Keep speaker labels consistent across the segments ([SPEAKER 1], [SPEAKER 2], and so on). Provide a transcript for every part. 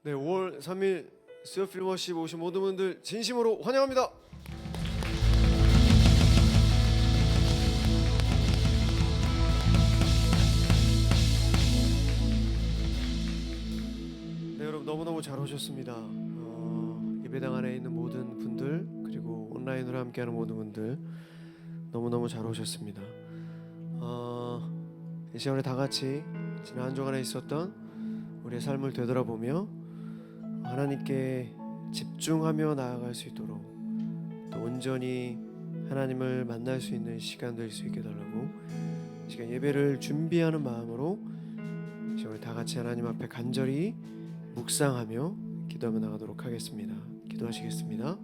[SPEAKER 1] 네, 5월 3일 스요필 워십 오신 모든 분들 진심으로 환영합니다. 네, 여러분 너무너무 잘 오셨습니다. 예배당 안에 있는 모든 분들 그리고 온라인으로 함께하는 모든 분들 너무너무 잘 오셨습니다. 이 시간에 다 같이 지난 한 주간에 있었던 우리의 삶을 되돌아보며 하나님께 집중하며 나아갈 수 있도록 또 온전히 하나님을 만날 수 있는 시간 될 수 있게 달라고 이 시간 예배를 준비하는 마음으로 이 시간 다 같이 하나님 앞에 간절히 묵상하며 기도하며 나가도록 하겠습니다. 기도하시겠습니다.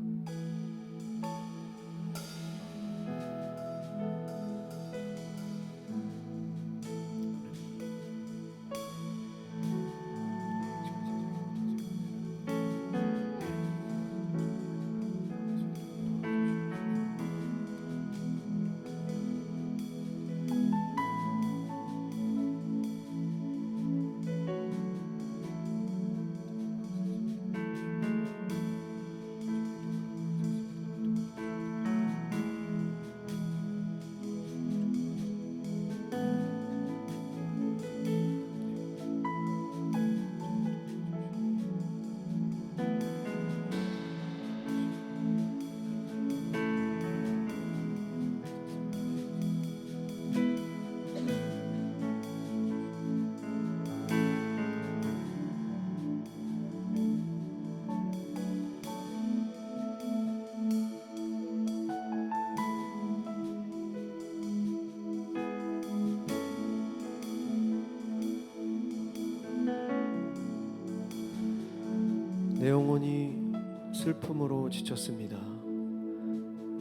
[SPEAKER 1] 내 영혼이 슬픔으로 지쳤습니다.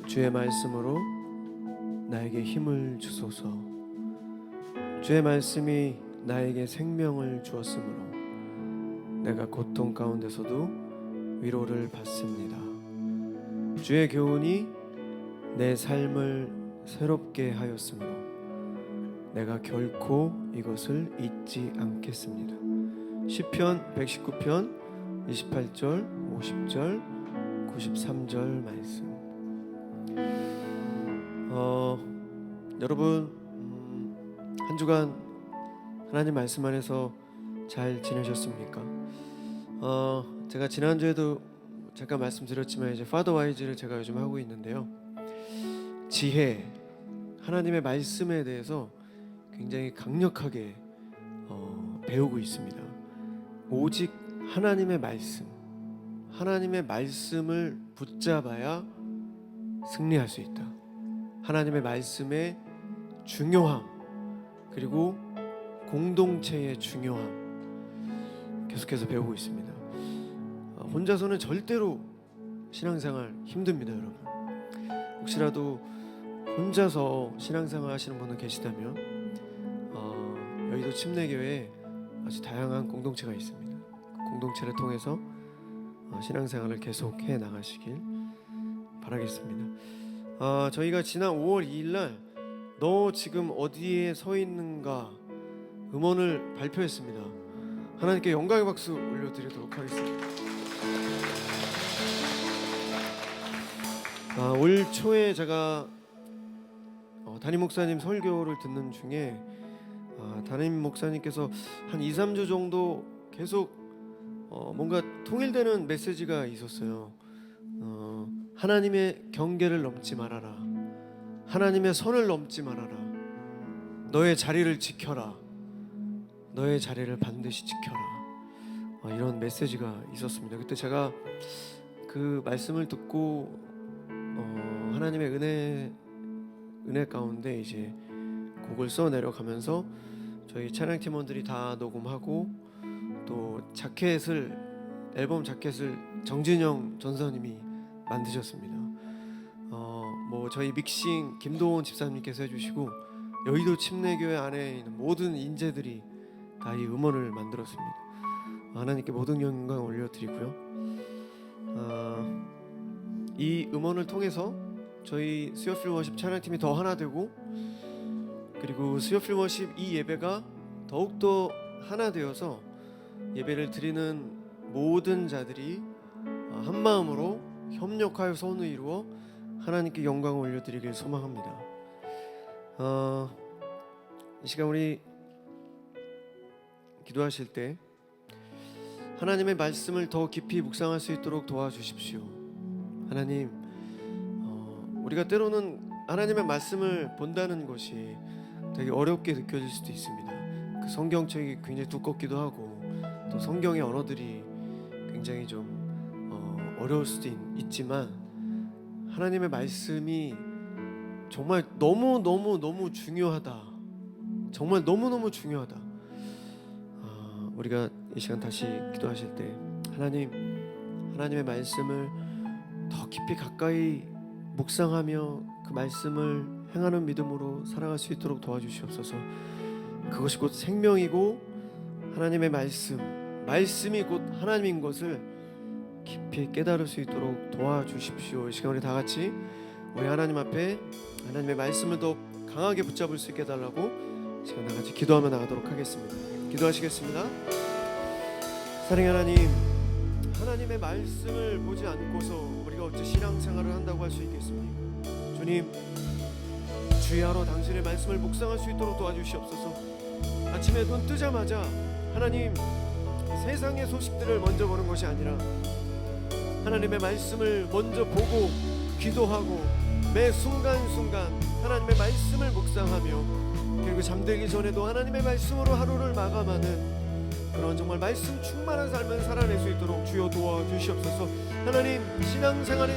[SPEAKER 1] 주의 말씀으로 나에게 힘을 주소서. 주의 말씀이 나에게 생명을 주었으므로 내가 고통 가운데서도 위로를 받습니다. 주의 교훈이 내 삶을 새롭게 하였으므로 내가 결코 이것을 잊지 않겠습니다. 시편 119편 28절, 50절, 93절 말씀. 여러분 한 주간 하나님 말씀 안에서 잘 지내셨습니까? 제가 지난주에도 잠깐 말씀드렸지만 이제 파더 와이즈를 제가 요즘 하고 있는데요. 지혜, 하나님의 말씀에 대해서 굉장히 강력하게 배우고 있습니다. 오직 하나님의 말씀, 하나님의 말씀을 붙잡아야 승리할 수 있다. 하나님의 말씀의 중요함, 그리고 공동체의 중요함 계속해서 배우고 있습니다. 혼자서는 절대로 신앙생활 힘듭니다, 여러분. 혹시라도 혼자서 신앙생활 하시는 분은 계시다면 여의도 침례교회에 아주 다양한 공동체가 있습니다. 공동체를 통해서 신앙생활을 계속해 나가시길 바라겠습니다. 저희가 지난 5월 2일날 너 지금 어디에 서 있는가 음원을 발표했습니다. 하나님께 영광의 박수 올려드리도록 하겠습니다. 올 초에 제가 담임 목사님 설교를 듣는 중에 담임 목사님께서 한 2-3주 정도 계속 뭔가 통일되는 메시지가 있었어요. 하나님의 경계를 넘지 말아라. 하나님의 선을 넘지 말아라. 너의 자리를 지켜라. 너의 자리를 반드시 지켜라. 이런 메시지가 있었습니다. 그때 제가 그 말씀을 듣고 하나님의 은혜 가운데 이제 곡을 써 내려가면서 저희 찬양 팀원들이 다 녹음하고 또 앨범 자켓을 정진영 전사님이 만드셨습니다. 뭐 저희 믹싱 김도원 집사님께서 해주시고 여의도 침례교회 안에 있는 모든 인재들이 다 이 음원을 만들었습니다. 하나님께 모든 영광 올려드리고요. 이 음원을 통해서 저희 스요필 워십 찬양팀이 더 하나 되고, 그리고 스요필 워십 이 예배가 더욱더 하나 되어서 예배를 드리는 모든 자들이 한 마음으로 협력하여 선을 이루어 하나님께 영광을 올려드리길 소망합니다. 이 시간 우리 기도하실 때 하나님의 말씀을 더 깊이 묵상할 수 있도록 도와주십시오. 하나님, 우리가 때로는 하나님의 말씀을 본다는 것이 되게 어렵게 느껴질 수도 있습니다. 그 성경책이 굉장히 두껍기도 하고 또 성경의 언어들이 굉장히 좀 어려울 수도 있지만 하나님의 말씀이 정말 너무 중요하다. 정말 너무너무 중요하다. 우리가 이 시간 다시 기도하실 때 하나님의 말씀을 더 깊이 가까이 묵상하며 그 말씀을 행하는 믿음으로 살아갈 수 있도록 도와주시옵소서. 그것이 곧 생명이고 하나님의 말씀이 곧 하나님인 것을 깊이 깨달을 수 있도록 도와주십시오. 이 시간 우리 다 같이 우리 하나님 앞에 하나님의 말씀을 더 강하게 붙잡을 수 있게 해달라고 시간 다 같이 기도하며 나가도록 하겠습니다. 기도하시겠습니다. 사랑의 하나님, 하나님의 말씀을 보지 않고서 우리가 어찌 신앙생활을 한다고 할 수 있겠습니까? 주님, 주야로 당신의 말씀을 묵상할 수 있도록 도와주시옵소서. 아침에 눈 뜨자마자 하나님, 세상의 소식들을 먼저 보는 것이 아니라 하나님의 말씀을 먼저 보고 기도하고 매 순간순간 하나님의 말씀을 묵상하며 그리고 잠들기 전에도 하나님의 말씀으로 하루를 마감하는 그런 정말 말씀 충만한 삶을 살아낼 수 있도록 주여 도와주시옵소서. 하나님, 신앙생활은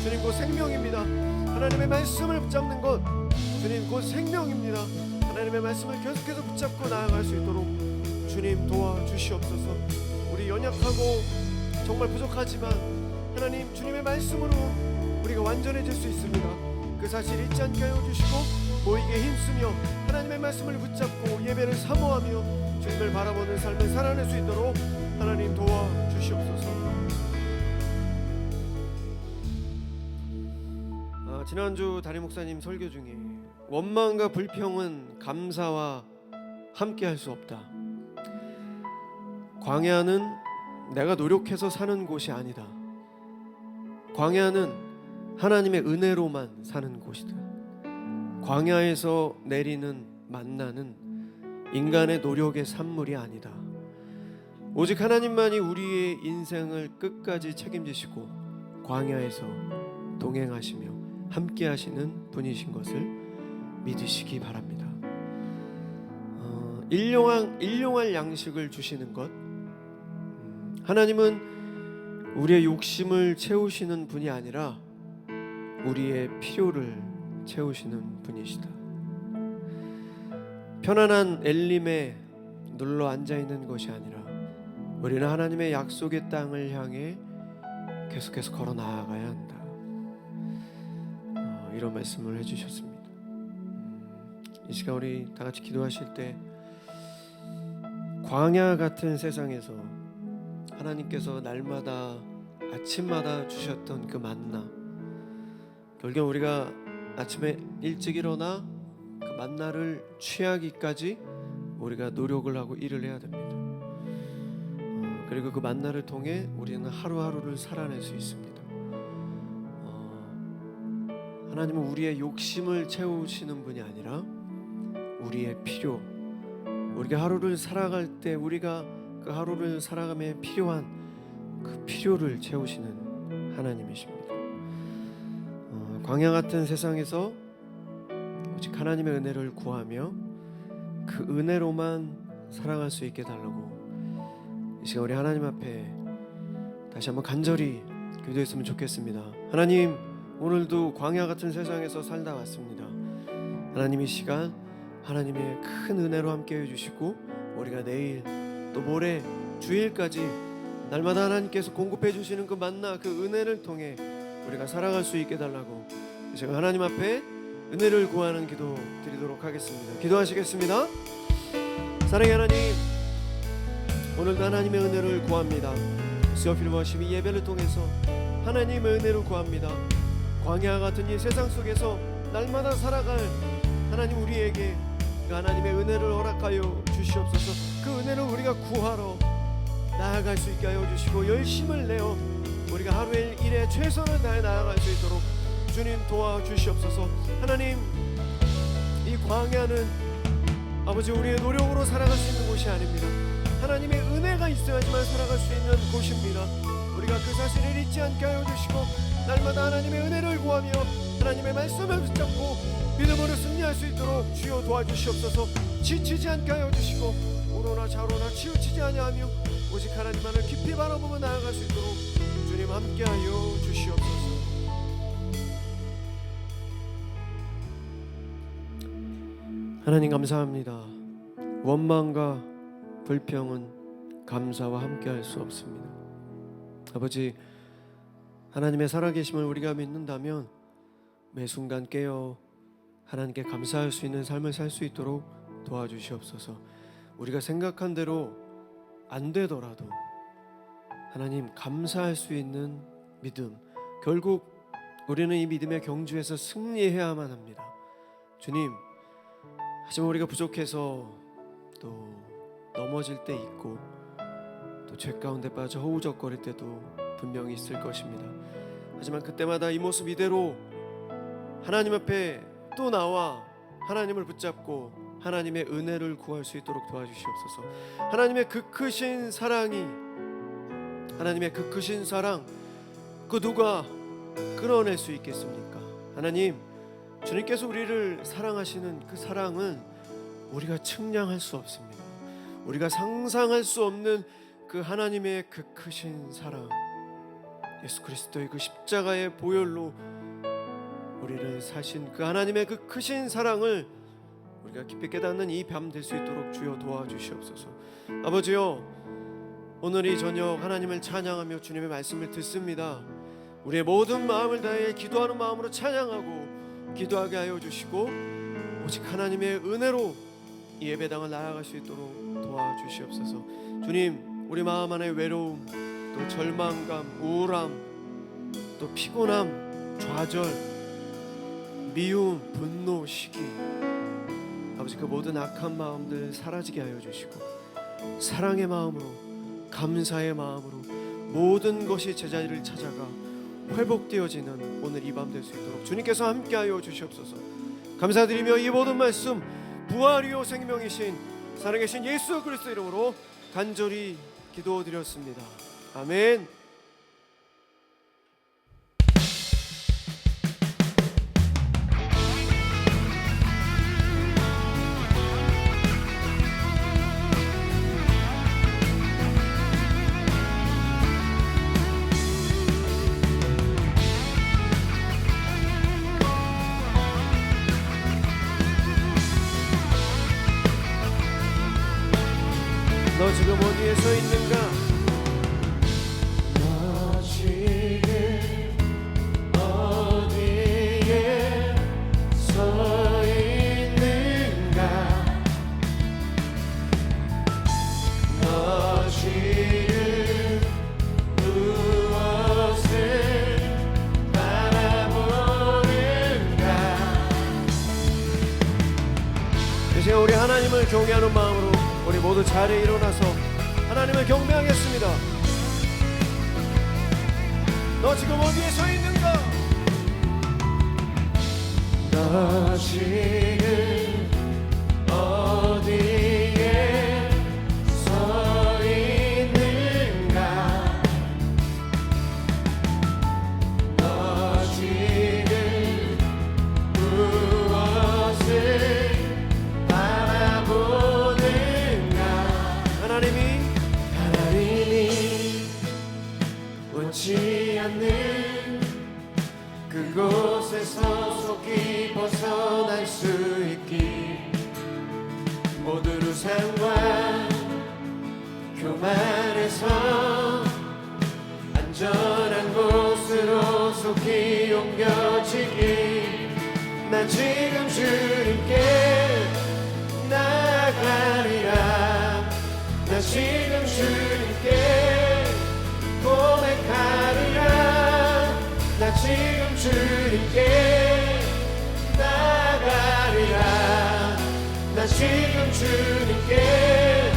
[SPEAKER 1] 주님 곧 생명입니다. 하나님의 말씀을 붙잡는 것 주님 곧 생명입니다. 하나님의 말씀을 계속해서 붙잡고 나아갈 수 있도록 주님 도와주시옵소서. 우리 연약하고 정말 부족하지만 하나님 주님의 말씀으로 우리가 완전해질 수 있습니다. 그 사실 잊지 않게 하여 주시고 보이게 힘쓰며 하나님의 말씀을 붙잡고 예배를 사모하며 주님을 바라보는 삶을 살아낼 수 있도록 하나님 도와주시옵소서. 지난주 담임 목사님 설교 중에 원망과 불평은 감사와 함께 할 수 없다. 광야는 내가 노력해서 사는 곳이 아니다. 광야는 하나님의 은혜로만 사는 곳이다. 광야에서 내리는 만나는 인간의 노력의 산물이 아니다. 오직 하나님만이 우리의 인생을 끝까지 책임지시고 광야에서 동행하시며 함께 하시는 분이신 것을 믿으시기 바랍니다. 일용할 양식을 주시는 것, 하나님은 우리의 욕심을 채우시는 분이 아니라 우리의 필요를 채우시는 분이시다. 편안한 엘림에 눌러 앉아있는 것이 아니라 우리는 하나님의 약속의 땅을 향해 계속해서 걸어 나아가야 한다. 이런 말씀을 해주셨습니다. 이 시간 우리 다 같이 기도하실 때 광야 같은 세상에서 하나님께서 날마다 아침마다 주셨던 그 만나, 결국 우리가 아침에 일찍 일어나 그 만나를 취하기까지 우리가 노력을 하고 일을 해야 됩니다. 그리고 그 만나를 통해 우리는 하루하루를 살아낼 수 있습니다. 하나님은 우리의 욕심을 채우시는 분이 아니라 우리의 필요, 우리가 하루를 살아갈 때 우리가 그 하루를 살아가며 필요한 그 필요를 채우시는 하나님이십니다. 광야 같은 세상에서 오직 하나님의 은혜를 구하며 그 은혜로만 살아갈 수 있게 달라고 이 시간 우리 하나님 앞에 다시 한번 간절히 기도했으면 좋겠습니다. 하나님, 오늘도 광야 같은 세상에서 살다 왔습니다. 하나님, 이 시간 하나님의 큰 은혜로 함께 해주시고 우리가 내일 또 모레 주일까지 날마다 하나님께서 공급해 주시는 그 만나, 그 은혜를 통해 우리가 살아갈 수 있게 달라고 제가 하나님 앞에 은혜를 구하는 기도 드리도록 하겠습니다. 기도하시겠습니다. 사랑의 하나님, 오늘도 하나님의 은혜를 구합니다. 스와필 워십이 예배를 통해서 하나님의 은혜를 구합니다. 광야 같은 이 세상 속에서 날마다 살아갈 하나님, 우리에게 그 하나님의 은혜를 허락하여 주시옵소서. 그 은혜를 우리가 구하러 나아갈 수 있게 하여 주시고 열심을 내어 우리가 하루의 일에 최선을 다해 나아갈 수 있도록 주님 도와주시옵소서. 하나님, 이 광야는 아버지 우리의 노력으로 살아갈 수 있는 곳이 아닙니다. 하나님의 은혜가 있어야지만 살아갈 수 있는 곳입니다. 우리가 그 사실을 잊지 않게 하여 주시고 날마다 하나님의 은혜를 구하며 하나님의 말씀을 붙잡고 믿음으로 승리할 수 있도록 주여 도와주시옵소서. 지치지 않게 하여 주시고 우로나 좌로나 치우치지 아니하며 오직 하나님만을 깊이 바라보며 나아갈 수 있도록 주님 함께하여 주시옵소서. 하나님 감사합니다. 원망과 불평은 감사와 함께할 수 없습니다. 아버지, 하나님의 살아계심을 우리가 믿는다면 매 순간 깨어 하나님께 감사할 수 있는 삶을 살 수 있도록 도와주시옵소서. 우리가 생각한 대로 안 되더라도 하나님 감사할 수 있는 믿음, 결국 우리는 이 믿음의 경주에서 승리해야만 합니다. 주님, 하지만 우리가 부족해서 또 넘어질 때 있고 또 죄 가운데 빠져 허우적거릴 때도 분명히 있을 것입니다. 하지만 그때마다 이 모습 이대로 하나님 앞에 또 나와 하나님을 붙잡고 하나님의 은혜를 구할 수 있도록 도와주시옵소서. 하나님의 그 크신 사랑이, 하나님의 그 크신 사랑, 그 누가 끌어낼 수 있겠습니까? 하나님, 주님께서 우리를 사랑하시는 그 사랑은 우리가 측량할 수 없습니다. 우리가 상상할 수 없는 그 하나님의 그 크신 사랑, 예수 그리스도의 그 십자가의 보혈로 우리를 사신 그 하나님의 그 크신 사랑을 우리가 깊이 깨닫는 이 밤 될 수 있도록 주여 도와주시옵소서. 아버지요, 오늘 이 저녁 하나님을 찬양하며 주님의 말씀을 듣습니다. 우리의 모든 마음을 다해 기도하는 마음으로 찬양하고 기도하게 하여 주시고 오직 하나님의 은혜로 이 예배당을 나아갈 수 있도록 도와주시옵소서. 주님, 우리 마음 안에 외로움, 또 절망감, 우울함, 또 피곤함, 좌절, 미움, 분노, 시기, 아버지 그 모든 악한 마음들 사라지게 하여 주시고 사랑의 마음으로, 감사의 마음으로 모든 것이 제자리를 찾아가 회복되어지는 오늘 이 밤 될 수 있도록 주님께서 함께하여 주시옵소서. 감사드리며 이 모든 말씀 부활이요 생명이신 살아계신 예수 그리스도 이름으로 간절히 기도드렸습니다. 아멘. 너 지금 어디에 서 있는가? 너 지금 어디에 서 있는가? 너 지금 무엇을 바라보는가? 이 시간 우리 하나님을 경외하는 마음으로 우리 모두 자리에 일어나서 하나님을 경배하겠습니다. 너 지금 어디에 서 있는가? 너 지금 어디에 서 있는가? 너 지금 무엇을 하나님이 원치 않는 그곳에서 속히 벗어날 수 있기 모두를 상과 교만해서 안전한 곳으로 속히 옮겨지기 난 지금 주님께 나가리라. 나 지금 주님께 고백하리라. 나 지금 주님께 나가리라. 나 지금 주님께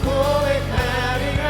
[SPEAKER 1] 고백하리라.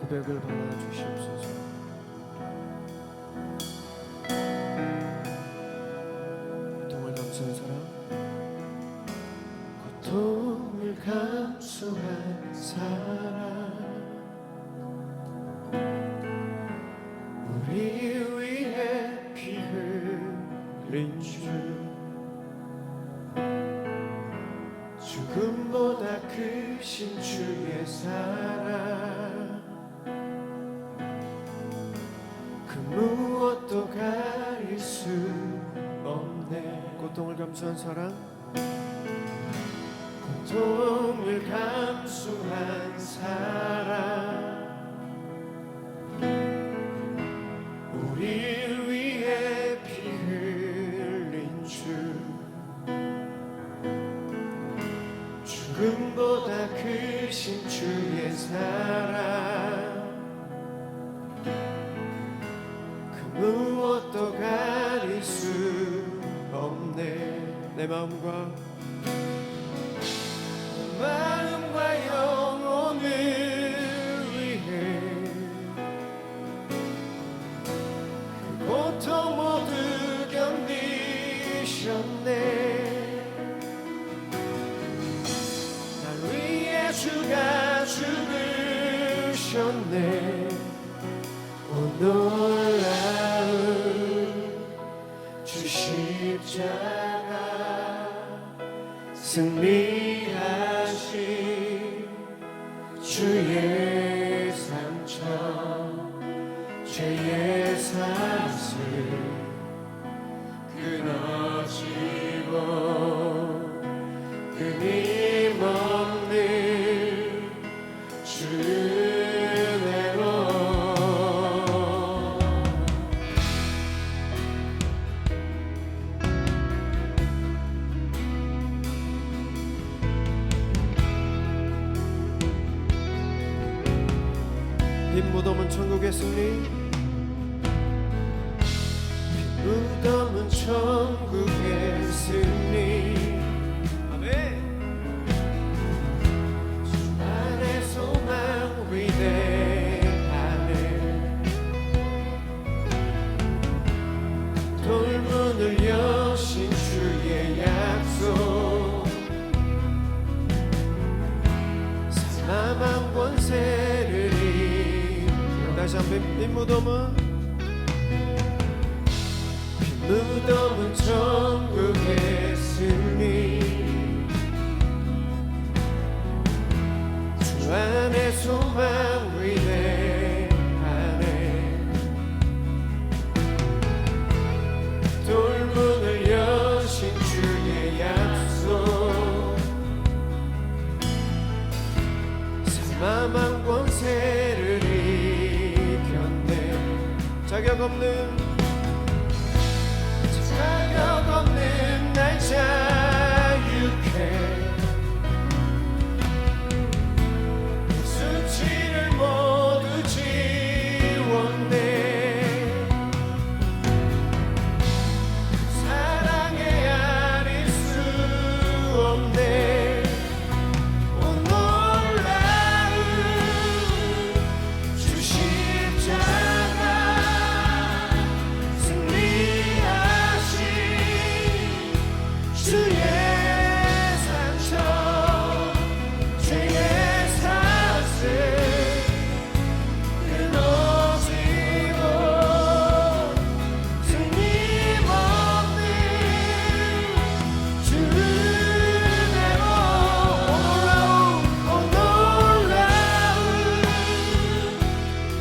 [SPEAKER 1] 고백을 받아 주시옵소서. 고통을 감수한 사람,
[SPEAKER 2] 고통을 감수한 사람, 우리 위해 피 흘린 주, 죽음보다 크신 주의 사랑, 그 무엇도 가릴 수 없네.
[SPEAKER 1] 고통을 감수한 사람,
[SPEAKER 2] 고통을 감수한 사람, 우리 위해 피 흘린 주, 죽음보다 크신 주의 사랑, 그 무엇도 가릴 수 없네.
[SPEAKER 1] 내 마음과
[SPEAKER 2] 영혼을 위해 그 고통 모두 견디셨네. 날 위해 주가 죽으셨네. 오 놀라운 주 십자가, 승리하신 주의 상처, 죄의 사슬 끊어지고 끊임없는 주 은혜로
[SPEAKER 1] 빈 무덤은 천국의 승리,
[SPEAKER 2] 무덤은 천국의 승리,
[SPEAKER 1] 아멘.
[SPEAKER 2] 주 안에 소망 위대하네. 돌문을 여신 주의 약속, 사망 권세를 이겨.
[SPEAKER 1] 다시 한번 빈 무덤은
[SPEAKER 2] 무덤은 천국의 승리, 주 안에 소망 위대하네. 돌문을 여신 주의 약속, 사망 권세를 이겼네.
[SPEAKER 1] 자격 없는
[SPEAKER 2] 자격 없는 날 자유케, 수치를 모두 지웠네. 사랑에 아릴 수 없네. 오 놀라운 주 십자가, 주의 상처, 죄의 사슬 끊어지고 끊임없는 주 은혜로. 오 놀라운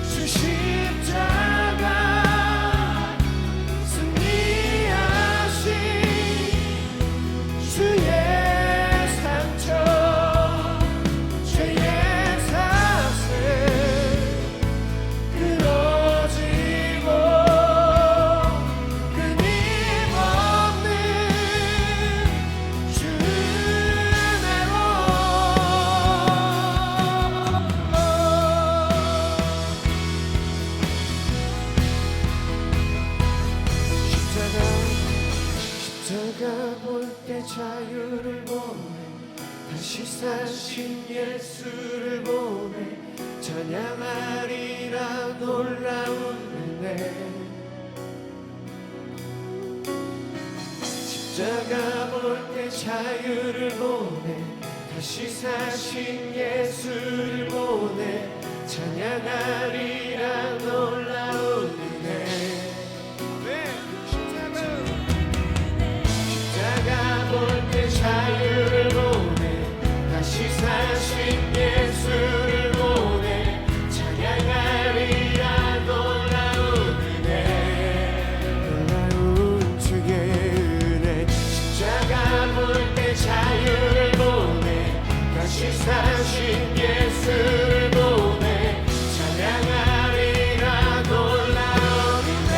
[SPEAKER 2] 주 십자가, 승리하신 주의 상처, 죄의 사슬 끊어지고 끊임없는 주 은혜로. 십자가 볼 때 자유를 보네. 다시 사신 예수를 보네.
[SPEAKER 1] 찬양하리라 놀라운 은혜. 십자가 볼 때 자유를 보내 다시 사신 예수를 보내 찬양하리라 놀라운 은혜. 십자가 볼 때 자유를 보내 다시 사신 예수를 보내 찬양하리라 놀라운 은혜. 놀라운 주의 은혜. 십자가 볼 때 자유를 보내 다시 사신 예수를 보내 찬양하리라 놀라운 은혜.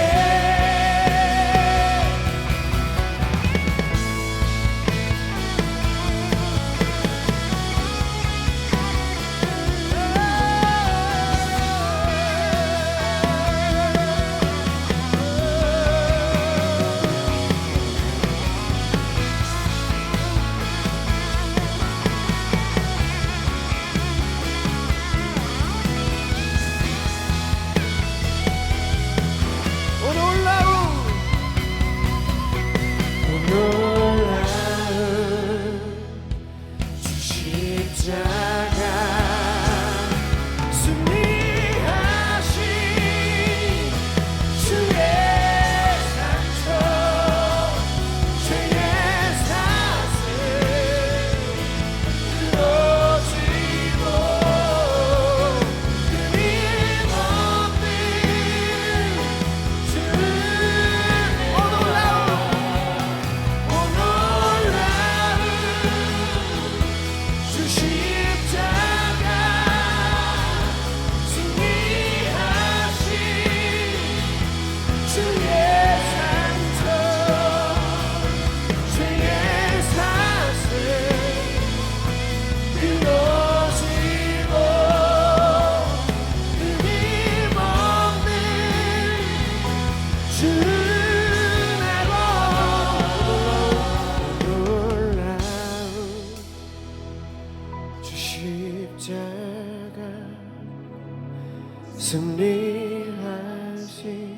[SPEAKER 1] 승리하신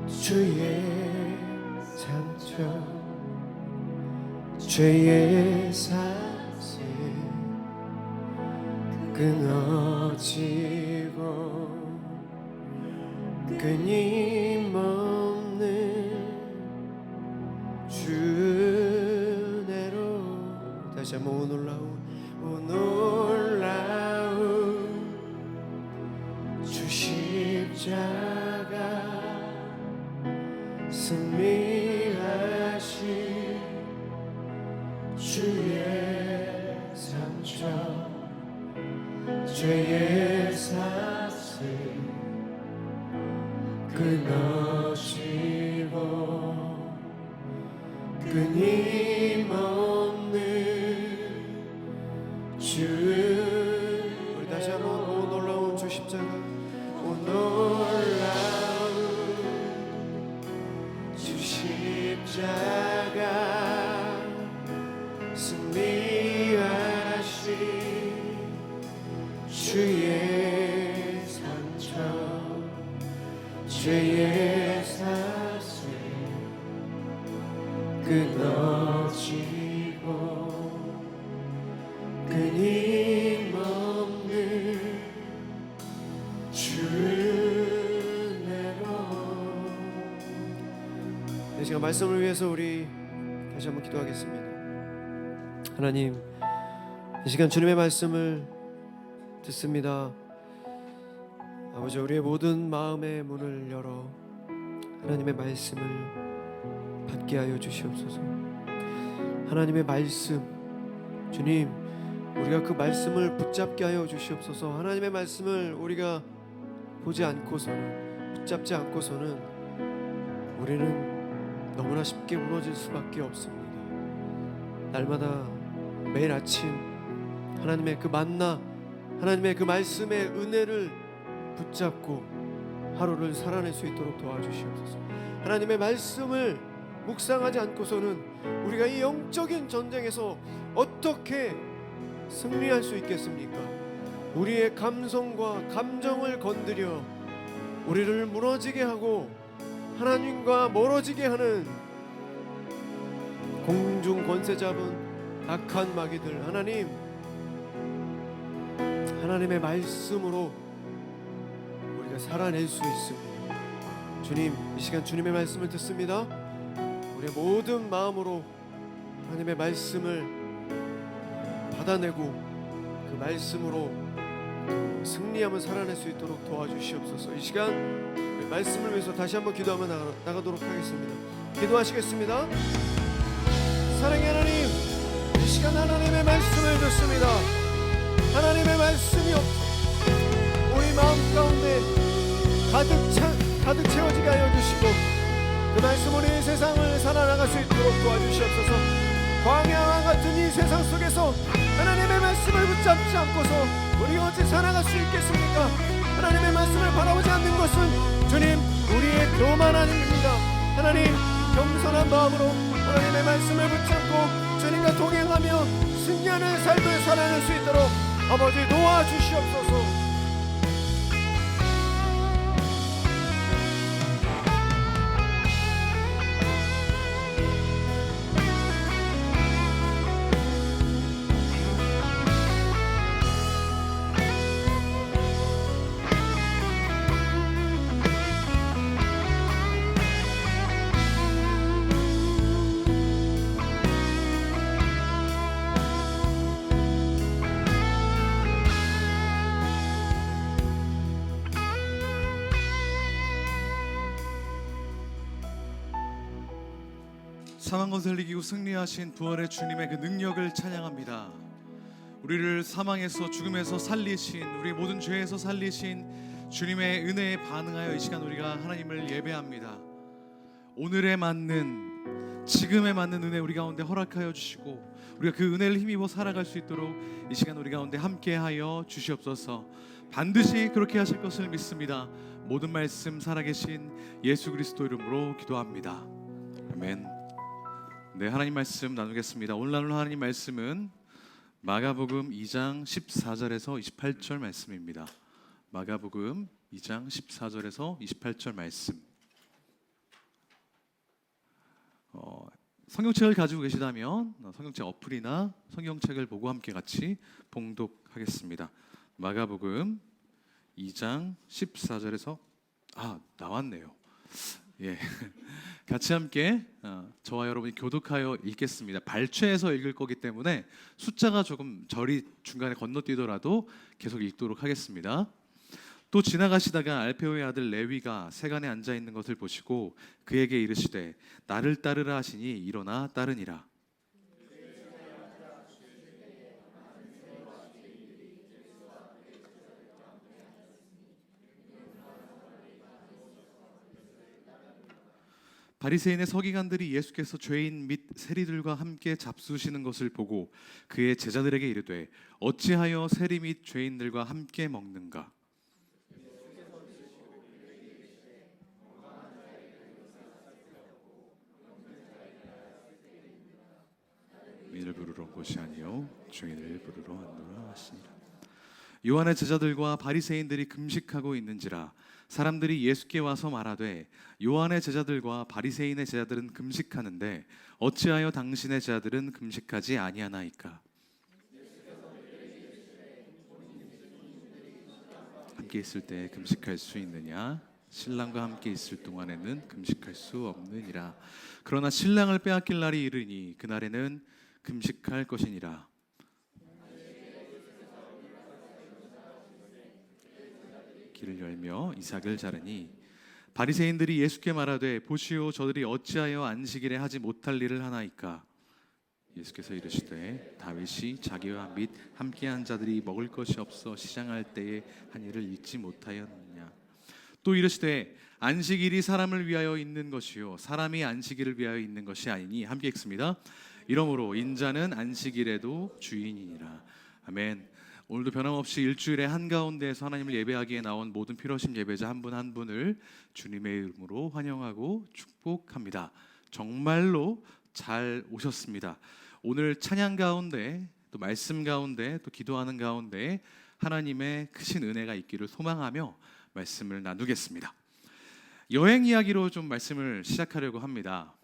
[SPEAKER 1] 주의 상처 죄의 사슬 끊어지고 끊임없는 주 은혜로. 다시 한번 오 놀라운 주 십자가 승리하신 주의 상처 죄의 사슬 끊어지고 끊임없는 주. 우리 다시 한번 오 놀라운 주 십자가 오 놀라운 주 십자가 승리하신 주의 상처 죄의 사슬 끊어지고 끊임없는 주 은혜로. 이 시간 말씀을 위해서 우리 다시 한번 기도하겠습니다. 하나님, 이 시간 주님의 말씀을 듣습니다. 아버지, 우리의 모든 마음의 문을 열어 하나님의 말씀을 받게 하여 주시옵소서. 하나님의 말씀, 주님, 우리가 그 말씀을 붙잡게 하여 주시옵소서. 하나님의 말씀을 우리가 보지 않고서는, 붙잡지 않고서는 우리는 너무나 쉽게 무너질 수밖에 없습니다. 날마다 매일 아침 하나님의 그 만나, 하나님의 그 말씀의 은혜를 붙잡고 하루를 살아낼 수 있도록 도와주시옵소서. 하나님의 말씀을 묵상하지 않고서는 우리가 이 영적인 전쟁에서 어떻게 승리할 수 있겠습니까? 우리의 감성과 감정을 건드려 우리를 무너지게 하고 하나님과 멀어지게 하는 공중 권세 잡은 악한 마귀들, 하나님의 말씀으로 우리가 살아낼 수 있습니다. 주님, 이 시간 주님의 말씀을 듣습니다. 우리의 모든 마음으로 하나님의 말씀을 받아내고 그 말씀으로 승리하며 살아낼 수 있도록 도와주시옵소서. 이 시간 우리 말씀을 위해서 다시 한번 기도하며 나가도록 하겠습니다. 기도하시겠습니다. 사랑의 하나님, 이 시간 하나님의 말씀을 듣습니다. 하나님의 말씀이 우리 마음 가운데 가득 채워지게 하여 주시고 그 말씀으로 이 세상을 살아나갈 수 있도록 도와주시옵소서. 광야와 같은 이 세상 속에서 하나님의 말씀을 붙잡지 않고서 우리 어찌 살아갈 수 있겠습니까? 하나님의 말씀을 바라보지 않는 것은 주님, 우리의 교만함입니다. 하나님, 겸손한 마음으로 하나님의 말씀을 붙잡고 주님과 동행하며 승리하는 삶을 살아낼 수 있도록 아버지 도와주시옵소서.
[SPEAKER 3] 사망 것을 이기고 승리하신 부활의 주님의 그 능력을 찬양합니다. 우리를 사망에서 죽음에서 살리신, 우리 모든 죄에서 살리신 주님의 은혜에 반응하여 이 시간 우리가 하나님을 예배합니다. 오늘에 맞는, 지금에 맞는 은혜 우리 가운데 허락하여 주시고 우리가 그 은혜를 힘입어 살아갈 수 있도록 이 시간 우리 가운데 함께하여 주시옵소서. 반드시 그렇게 하실 것을 믿습니다. 모든 말씀 살아계신 예수 그리스도 이름으로 기도합니다. 아멘. 네, 하나님 말씀 나누겠습니다. 오늘 나눌 하나님 말씀은 마가복음 2장 14절에서 28절 말씀입니다. 마가복음 2장 14절에서 28절 말씀. 성경책을 가지고 계시다면 성경책 어플이나 성경책을 보고 함께 같이 봉독하겠습니다. 마가복음 2장 14절에서 나왔네요. 예, 같이 함께 저와 여러분이 교독하여 읽겠습니다. 발췌해서 읽을 거기 때문에 숫자가 조금 절이 중간에 건너뛰더라도 계속 읽도록 하겠습니다. 또 지나가시다가 알페오의 아들 레위가 세간에 앉아 있는 것을 보시고 그에게 이르시되 나를 따르라 하시니 일어나 따르니라. 바리새인의 서기관들이 예수께서 죄인 및 세리들과 함께 잡수시는 것을 보고 그의 제자들에게 이르되 어찌하여 세리 및 죄인들과 함께 먹는가? 민을 부르러 온 것이 아니요 죄인을 부르러 왔노라 하시니라. 요한의 제자들과 바리새인들이 금식하고 있는지라 사람들이 예수께 와서 말하되 요한의 제자들과 바리새인의 제자들은 금식하는데 어찌하여 당신의 제자들은 금식하지 아니하나이까? 함께 있을 때 금식할 수 있느냐? 신랑과 함께 있을 동안에는 금식할 수 없느니라. 그러나 신랑을 빼앗길 날이 이르니 그날에는 금식할 것이니라. 길을 열며 이삭을 자르니 바리새인들이 예수께 말하되 보시오 저들이 어찌하여 안식일에 하지 못할 일을 하나이까? 예수께서 이르시되 다윗이 자기와 및 함께한 자들이 먹을 것이 없어 시장할 때에 한 일을 잊지 못하였느냐? 또 이르시되 안식일이 사람을 위하여 있는 것이요 사람이 안식일을 위하여 있는 것이 아니니. 함께 읽습니다. 이러므로 인자는 안식일에도 주인이니라. 아멘. 오늘도 변함없이 일주일의 한가운데에서 하나님을 예배하기에 나온 모든 필요하신 예배자 한 분 한 분을 주님의 이름으로 환영하고 축복합니다. 정말로 잘 오셨습니다. 오늘 찬양 가운데 또 말씀 가운데 또 기도하는 가운데 하나님의 크신 은혜가 있기를 소망하며 말씀을 나누겠습니다. 여행 이야기로 좀 말씀을 시작하려고 합니다.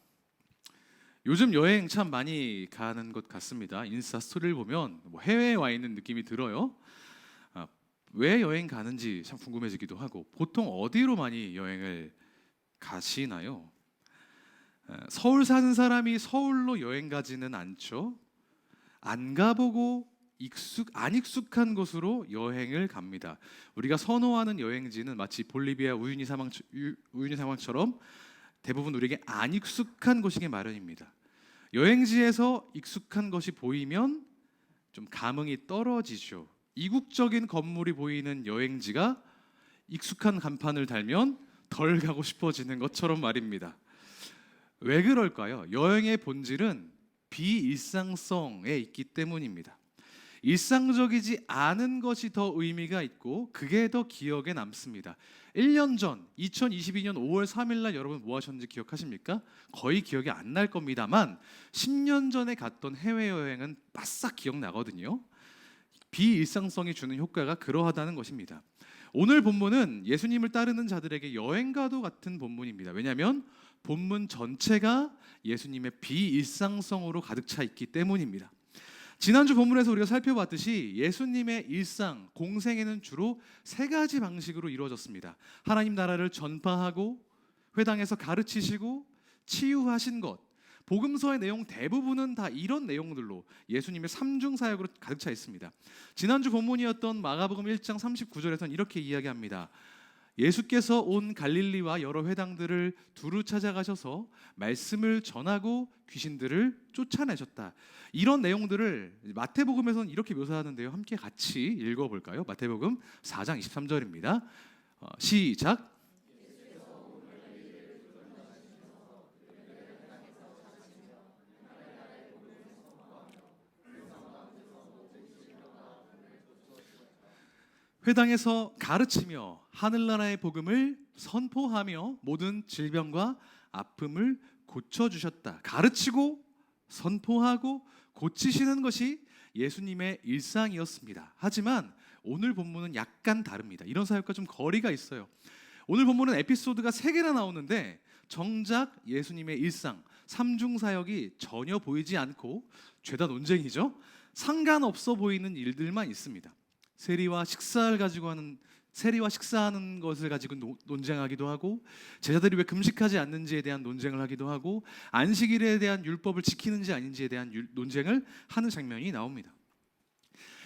[SPEAKER 3] 요즘 여행 참 많이 가는 것 같습니다. 인스타 스토리를 보면 해외에 와 있는 느낌이 들어요. 왜 여행 가는지 참 궁금해지기도 하고, 보통 어디로 많이 여행을 가시나요? 서울 사는 사람이 서울로 여행 가지는 않죠. 안 가보고 안 익숙한 곳으로 여행을 갑니다. 우리가 선호하는 여행지는 마치 볼리비아 우유니 사막처럼 대부분 우리에게 안 익숙한 곳이기 마련입니다. 여행지에서 익숙한 것이 보이면 좀 감흥이 떨어지죠. 이국적인 건물이 보이는 여행지가 익숙한 간판을 달면 덜 가고 싶어지는 것처럼 말입니다. 왜 그럴까요? 여행의 본질은 비일상성에 있기 때문입니다. 일상적이지 않은 것이 더 의미가 있고 그게 더 기억에 남습니다. 1년 전 2022년 5월 3일 날 여러분 뭐 하셨는지 기억하십니까? 거의 기억이 안 날 겁니다만 10년 전에 갔던 해외여행은 바싹 기억나거든요. 비일상성이 주는 효과가 그러하다는 것입니다. 오늘 본문은 예수님을 따르는 자들에게 여행과도 같은 본문입니다. 왜냐하면 본문 전체가 예수님의 비일상성으로 가득 차 있기 때문입니다. 지난주 본문에서 우리가 살펴봤듯이 예수님의 일상, 공생애는 주로 세 가지 방식으로 이루어졌습니다. 하나님 나라를 전파하고, 회당에서 가르치시고, 치유하신 것. 복음서의 내용 대부분은 다 이런 내용들로 예수님의 삼중 사역으로 가득 차 있습니다. 지난주 본문이었던 마가복음 1장 39절에서는 이렇게 이야기합니다. 예수께서 온 갈릴리와 여러 회당들을 두루 찾아가셔서 말씀을 전하고 귀신들을 쫓아내셨다. 이런 내용들을 마태복음에서는 이렇게 묘사하는데요. 함께 같이 읽어볼까요? 마태복음 4장 23절입니다. 시작. 회당에서 가르치며 하늘나라의 복음을 선포하며 모든 질병과 아픔을 고쳐주셨다. 가르치고 선포하고 고치시는 것이 예수님의 일상이었습니다. 하지만 오늘 본문은 약간 다릅니다. 이런 사역과 좀 거리가 있어요. 오늘 본문은 에피소드가 3개나 나오는데 정작 예수님의 일상, 삼중 사역이 전혀 보이지 않고 죄다 논쟁이죠. 상관없어 보이는 일들만 있습니다. 세리와 식사하는 것을 가지고 논쟁하기도 하고, 제자들이 왜 금식하지 않는지에 대한 논쟁을 하기도 하고, 안식일에 대한 율법을 지키는지 아닌지에 대한 논쟁을 하는 장면이 나옵니다.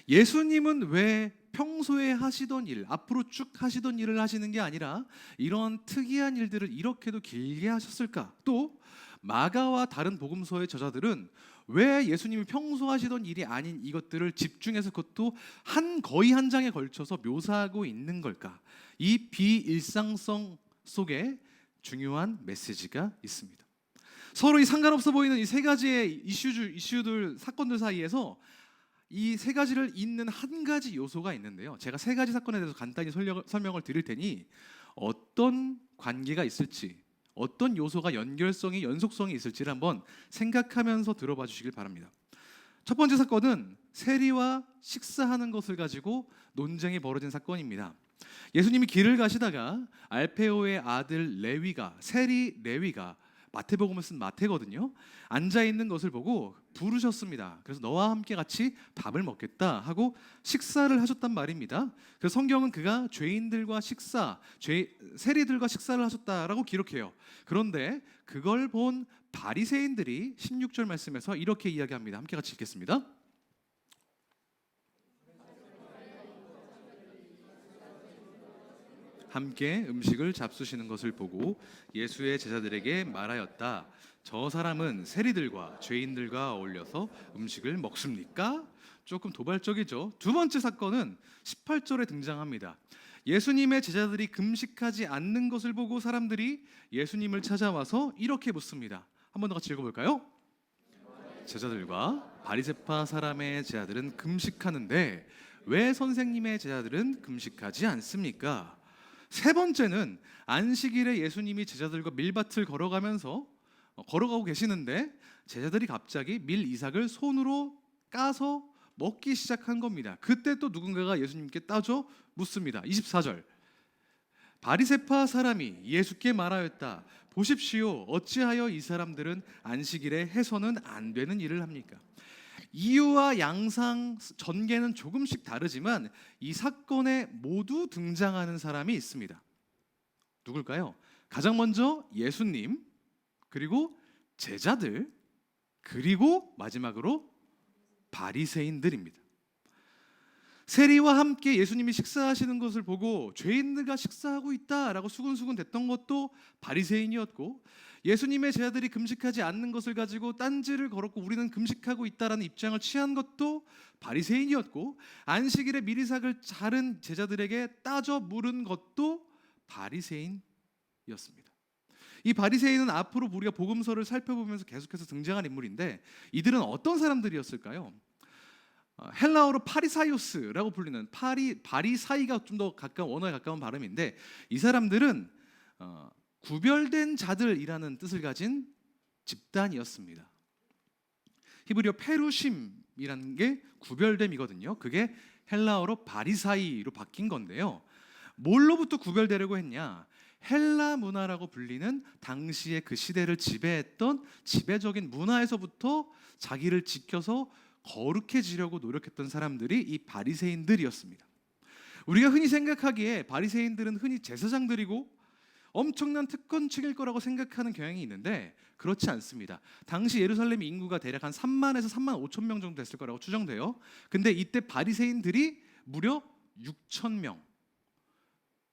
[SPEAKER 3] 예수님은 왜 평소에 하시던 일, 앞으로 쭉 하시던 일을 하시는 게 아니라 이런 특이한 일들을 이렇게도 길게 하셨을까? 또 마가와 다른 복음서의 저자들은 왜 예수님이 평소 하시던 일이 아닌 이것들을 집중해서 그것도 거의 한 장에 걸쳐서 묘사하고 있는 걸까? 이 비일상성 속에 중요한 메시지가 있습니다. 서로 이 상관없어 보이는 이 세 가지의 이슈들, 사건들 사이에서 이 세 가지를 잇는 한 가지 요소가 있는데요. 제가 세 가지 사건에 대해서 간단히 설명을 드릴 테니 어떤 관계가 있을지, 어떤 요소가 연속성이 있을지를 한번 생각하면서 들어봐 주시길 바랍니다. 첫 번째 사건은 세리와 식사하는 것을 가지고 논쟁이 벌어진 사건입니다. 예수님이 길을 가시다가 알페오의 아들 세리 레위가 마태복음을 쓴 마태거든요. 앉아 있는 것을 보고 부르셨습니다. 그래서 너와 함께 같이 밥을 먹겠다 하고 식사를 하셨단 말입니다. 그래서 성경은 그가 세리들과 식사를 하셨다라고 기록해요. 그런데 그걸 본 바리새인들이 16절 말씀에서 이렇게 이야기합니다. 함께 같이 읽겠습니다. 함께 음식을 잡수시는 것을 보고 예수의 제자들에게 말하였다. 저 사람은 세리들과 죄인들과 어울려서 음식을 먹습니까? 조금 도발적이죠. 두 번째 사건은 18절에 등장합니다. 예수님의 제자들이 금식하지 않는 것을 보고 사람들이 예수님을 찾아와서 이렇게 묻습니다. 한 번 더 같이 읽어볼까요? 제자들과 바리새파 사람의 제자들은 금식하는데 왜 선생님의 제자들은 금식하지 않습니까? 세 번째는 안식일에 예수님이 제자들과 밀밭을 걸어가고 계시는데 제자들이 갑자기 밀 이삭을 손으로 까서 먹기 시작한 겁니다. 그때 또 누군가가 예수님께 따져 묻습니다. 24절. 바리새파 사람이 예수께 말하였다. 보십시오. 어찌하여 이 사람들은 안식일에 해서는 안 되는 일을 합니까? 이유와 양상, 전개는 조금씩 다르지만 이 사건에 모두 등장하는 사람이 있습니다. 누굴까요? 가장 먼저 예수님, 그리고 제자들, 그리고 마지막으로 바리새인들입니다. 세리와 함께 예수님이 식사하시는 것을 보고 죄인들과 식사하고 있다라고 수군수군 됐던 것도 바리새인이었고, 예수님의 제자들이 금식하지 않는 것을 가지고 딴지를 걸었고 우리는 금식하고 있다라는 입장을 취한 것도 바리새인이었고, 안식일에 미리삭을 자른 제자들에게 따져 물은 것도 바리새인이었습니다. 이 바리새인은 앞으로 우리가 복음서를 살펴보면서 계속해서 등장한 인물인데, 이들은 어떤 사람들이었을까요? 헬라어로 파리사이오스라고 불리는 바리사이가 좀 더 가까운, 언어에 가까운 발음인데, 이 사람들은 구별된 자들이라는 뜻을 가진 집단이었습니다. 히브리어 페루심이라는 게 구별됨이거든요. 그게 헬라어로 바리사이로 바뀐 건데요. 뭘로부터 구별되려고 했냐? 헬라 문화라고 불리는 당시의 그 시대를 지배했던 지배적인 문화에서부터 자기를 지켜서 거룩해지려고 노력했던 사람들이 이 바리새인들이었습니다. 우리가 흔히 생각하기에 바리새인들은 흔히 제사장들이고 엄청난 특권층일 거라고 생각하는 경향이 있는데, 그렇지 않습니다. 당시 예루살렘 인구가 대략 한 3만에서 3만 5천 명 정도 됐을 거라고 추정돼요. 근데 이때 바리새인들이 무려 6천 명,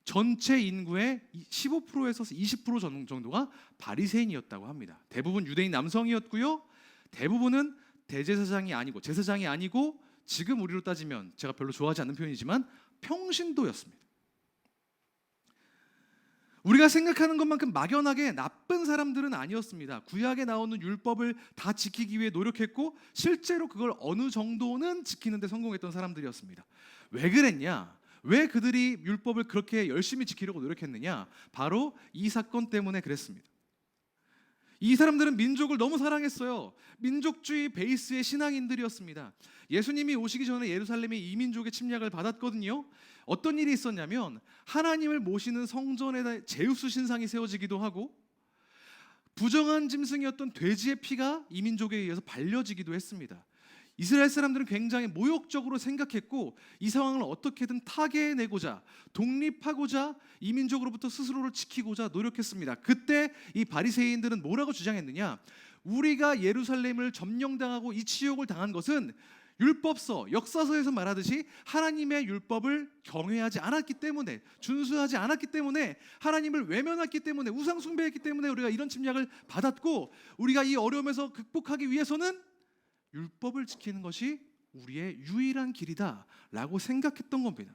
[SPEAKER 3] 전체 인구의 15%에서 20% 정도가 바리새인이었다고 합니다. 대부분 유대인 남성이었고요. 대부분은 대제사장이 아니고, 제사장이 아니고, 지금 우리로 따지면 제가 별로 좋아하지 않는 표현이지만 평신도였습니다. 우리가 생각하는 것만큼 막연하게 나쁜 사람들은 아니었습니다. 구약에 나오는 율법을 다 지키기 위해 노력했고, 실제로 그걸 어느 정도는 지키는 데 성공했던 사람들이었습니다. 왜 그랬냐? 왜 그들이 율법을 그렇게 열심히 지키려고 노력했느냐? 바로 이 사건 때문에 그랬습니다. 이 사람들은 민족을 너무 사랑했어요. 민족주의 베이스의 신앙인들이었습니다. 예수님이 오시기 전에 예루살렘이 이민족의 침략을 받았거든요. 어떤 일이 있었냐면, 하나님을 모시는 성전에 제우스 신상이 세워지기도 하고, 부정한 짐승이었던 돼지의 피가 이민족에 의해서 발려지기도 했습니다. 이스라엘 사람들은 굉장히 모욕적으로 생각했고, 이 상황을 어떻게든 타개내고자, 독립하고자, 이민족으로부터 스스로를 지키고자 노력했습니다. 그때 이 바리새인들은 뭐라고 주장했느냐? 우리가 예루살렘을 점령당하고 이 치욕을 당한 것은 율법서, 역사서에서 말하듯이 하나님의 율법을 경외하지 않았기 때문에, 준수하지 않았기 때문에, 하나님을 외면했기 때문에, 우상 숭배했기 때문에 우리가 이런 침략을 받았고, 우리가 이 어려움에서 극복하기 위해서는 율법을 지키는 것이 우리의 유일한 길이다 라고 생각했던 겁니다.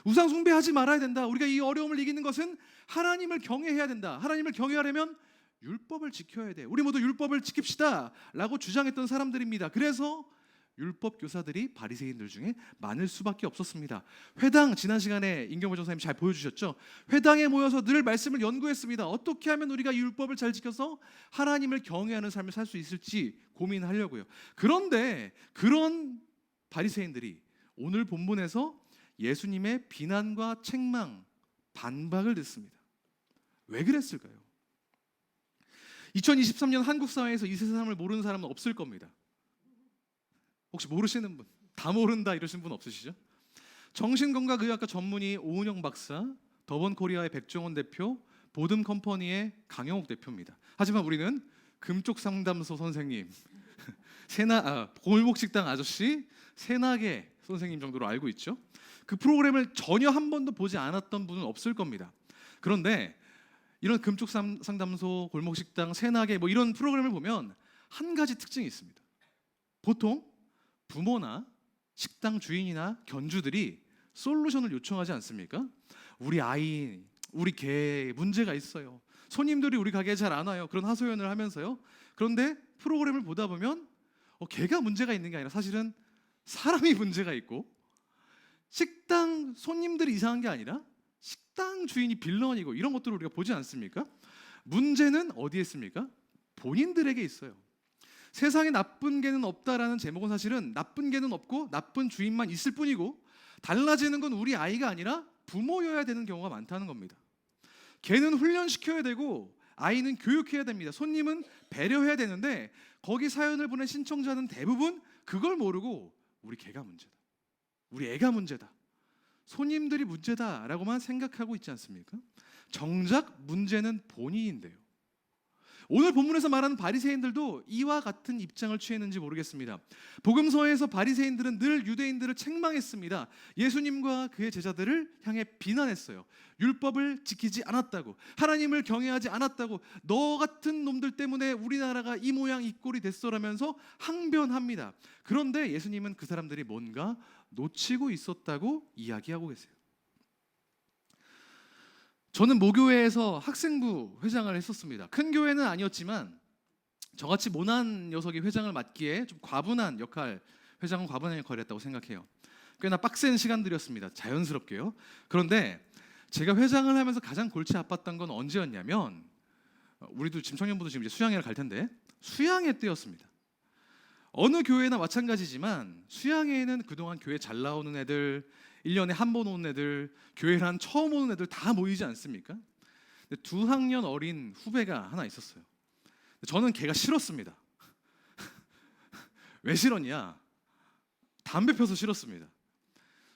[SPEAKER 3] 우상 숭배하지 말아야 된다. 우리가 이 어려움을 이기는 것은 하나님을 경외해야 된다. 하나님을 경외하려면 율법을 지켜야 돼. 우리 모두 율법을 지킵시다 라고 주장했던 사람들입니다. 그래서 율법 교사들이 바리새인들 중에 많을 수밖에 없었습니다. 회당, 지난 시간에 임경호 전사님 잘 보여주셨죠? 회당에 모여서 늘 말씀을 연구했습니다. 어떻게 하면 우리가 이 율법을 잘 지켜서 하나님을 경외하는 삶을 살 수 있을지 고민하려고요. 그런데 그런 바리새인들이 오늘 본문에서 예수님의 비난과 책망, 반박을 듣습니다. 왜 그랬을까요? 2023년 한국 사회에서 이 세상을 모르는 사람은 없을 겁니다. 혹시 모르시는 분, 다 모른다 이러신 분 없으시죠? 정신건강의학과 전문의 오은영 박사, 더번코리아의 백종원 대표, 보듬컴퍼니의 강영욱 대표입니다. 하지만 우리는 금쪽상담소 선생님, 골목식당 아저씨, 새나개 선생님 정도로 알고 있죠. 그 프로그램을 전혀 한 번도 보지 않았던 분은 없을 겁니다. 그런데 이런 금쪽상담소, 골목식당, 새나개 뭐 이런 프로그램을 보면 한 가지 특징이 있습니다. 보통 부모나 식당 주인이나 견주들이 솔루션을 요청하지 않습니까? 우리 아이, 우리 개 문제가 있어요. 손님들이 우리 가게에 잘 안 와요. 그런 하소연을 하면서요. 그런데 프로그램을 보다 보면 개가 문제가 있는 게 아니라 사실은 사람이 문제가 있고, 식당 손님들이 이상한 게 아니라 식당 주인이 빌런이고, 이런 것들을 우리가 보지 않습니까? 문제는 어디에 있습니까? 본인들에게 있어요. 세상에 나쁜 개는 없다라는 제목은 사실은 나쁜 개는 없고 나쁜 주인만 있을 뿐이고, 달라지는 건 우리 아이가 아니라 부모여야 되는 경우가 많다는 겁니다. 개는 훈련시켜야 되고 아이는 교육해야 됩니다. 손님은 배려해야 되는데, 거기 사연을 보낸 신청자는 대부분 그걸 모르고 우리 개가 문제다, 우리 애가 문제다, 손님들이 문제다라고만 생각하고 있지 않습니까? 정작 문제는 본인인데요. 오늘 본문에서 말하는 바리새인들도 이와 같은 입장을 취했는지 모르겠습니다. 복음서에서 바리새인들은 늘 유대인들을 책망했습니다. 예수님과 그의 제자들을 향해 비난했어요. 율법을 지키지 않았다고, 하나님을 경외하지 않았다고, 너 같은 놈들 때문에 우리나라가 이 모양 이 꼴이 됐어라면서 항변합니다. 그런데 예수님은 그 사람들이 뭔가 놓치고 있었다고 이야기하고 계세요. 저는 모교회에서 학생부 회장을 했었습니다. 큰 교회는 아니었지만 저같이 모난 녀석이 회장을 맡기에 좀 과분한 역할, 회장은 과분한 역할을 했다고 생각해요. 꽤나 빡센 시간들이었습니다. 자연스럽게요. 그런데 제가 회장을 하면서 가장 골치 아팠던 건 언제였냐면, 우리도 지금 청년부도 지금 이제 수양회를 갈 텐데 수양회 때였습니다. 어느 교회나 마찬가지지만 수양회에는 그동안 교회 잘 나오는 애들, 1년에 한 번 오는 애들, 교회란 처음 오는 애들 다 모이지 않습니까? 근데 2학년 어린 후배가 하나 있었어요. 저는 걔가 싫었습니다. 왜 싫었냐? 담배 펴서 싫었습니다.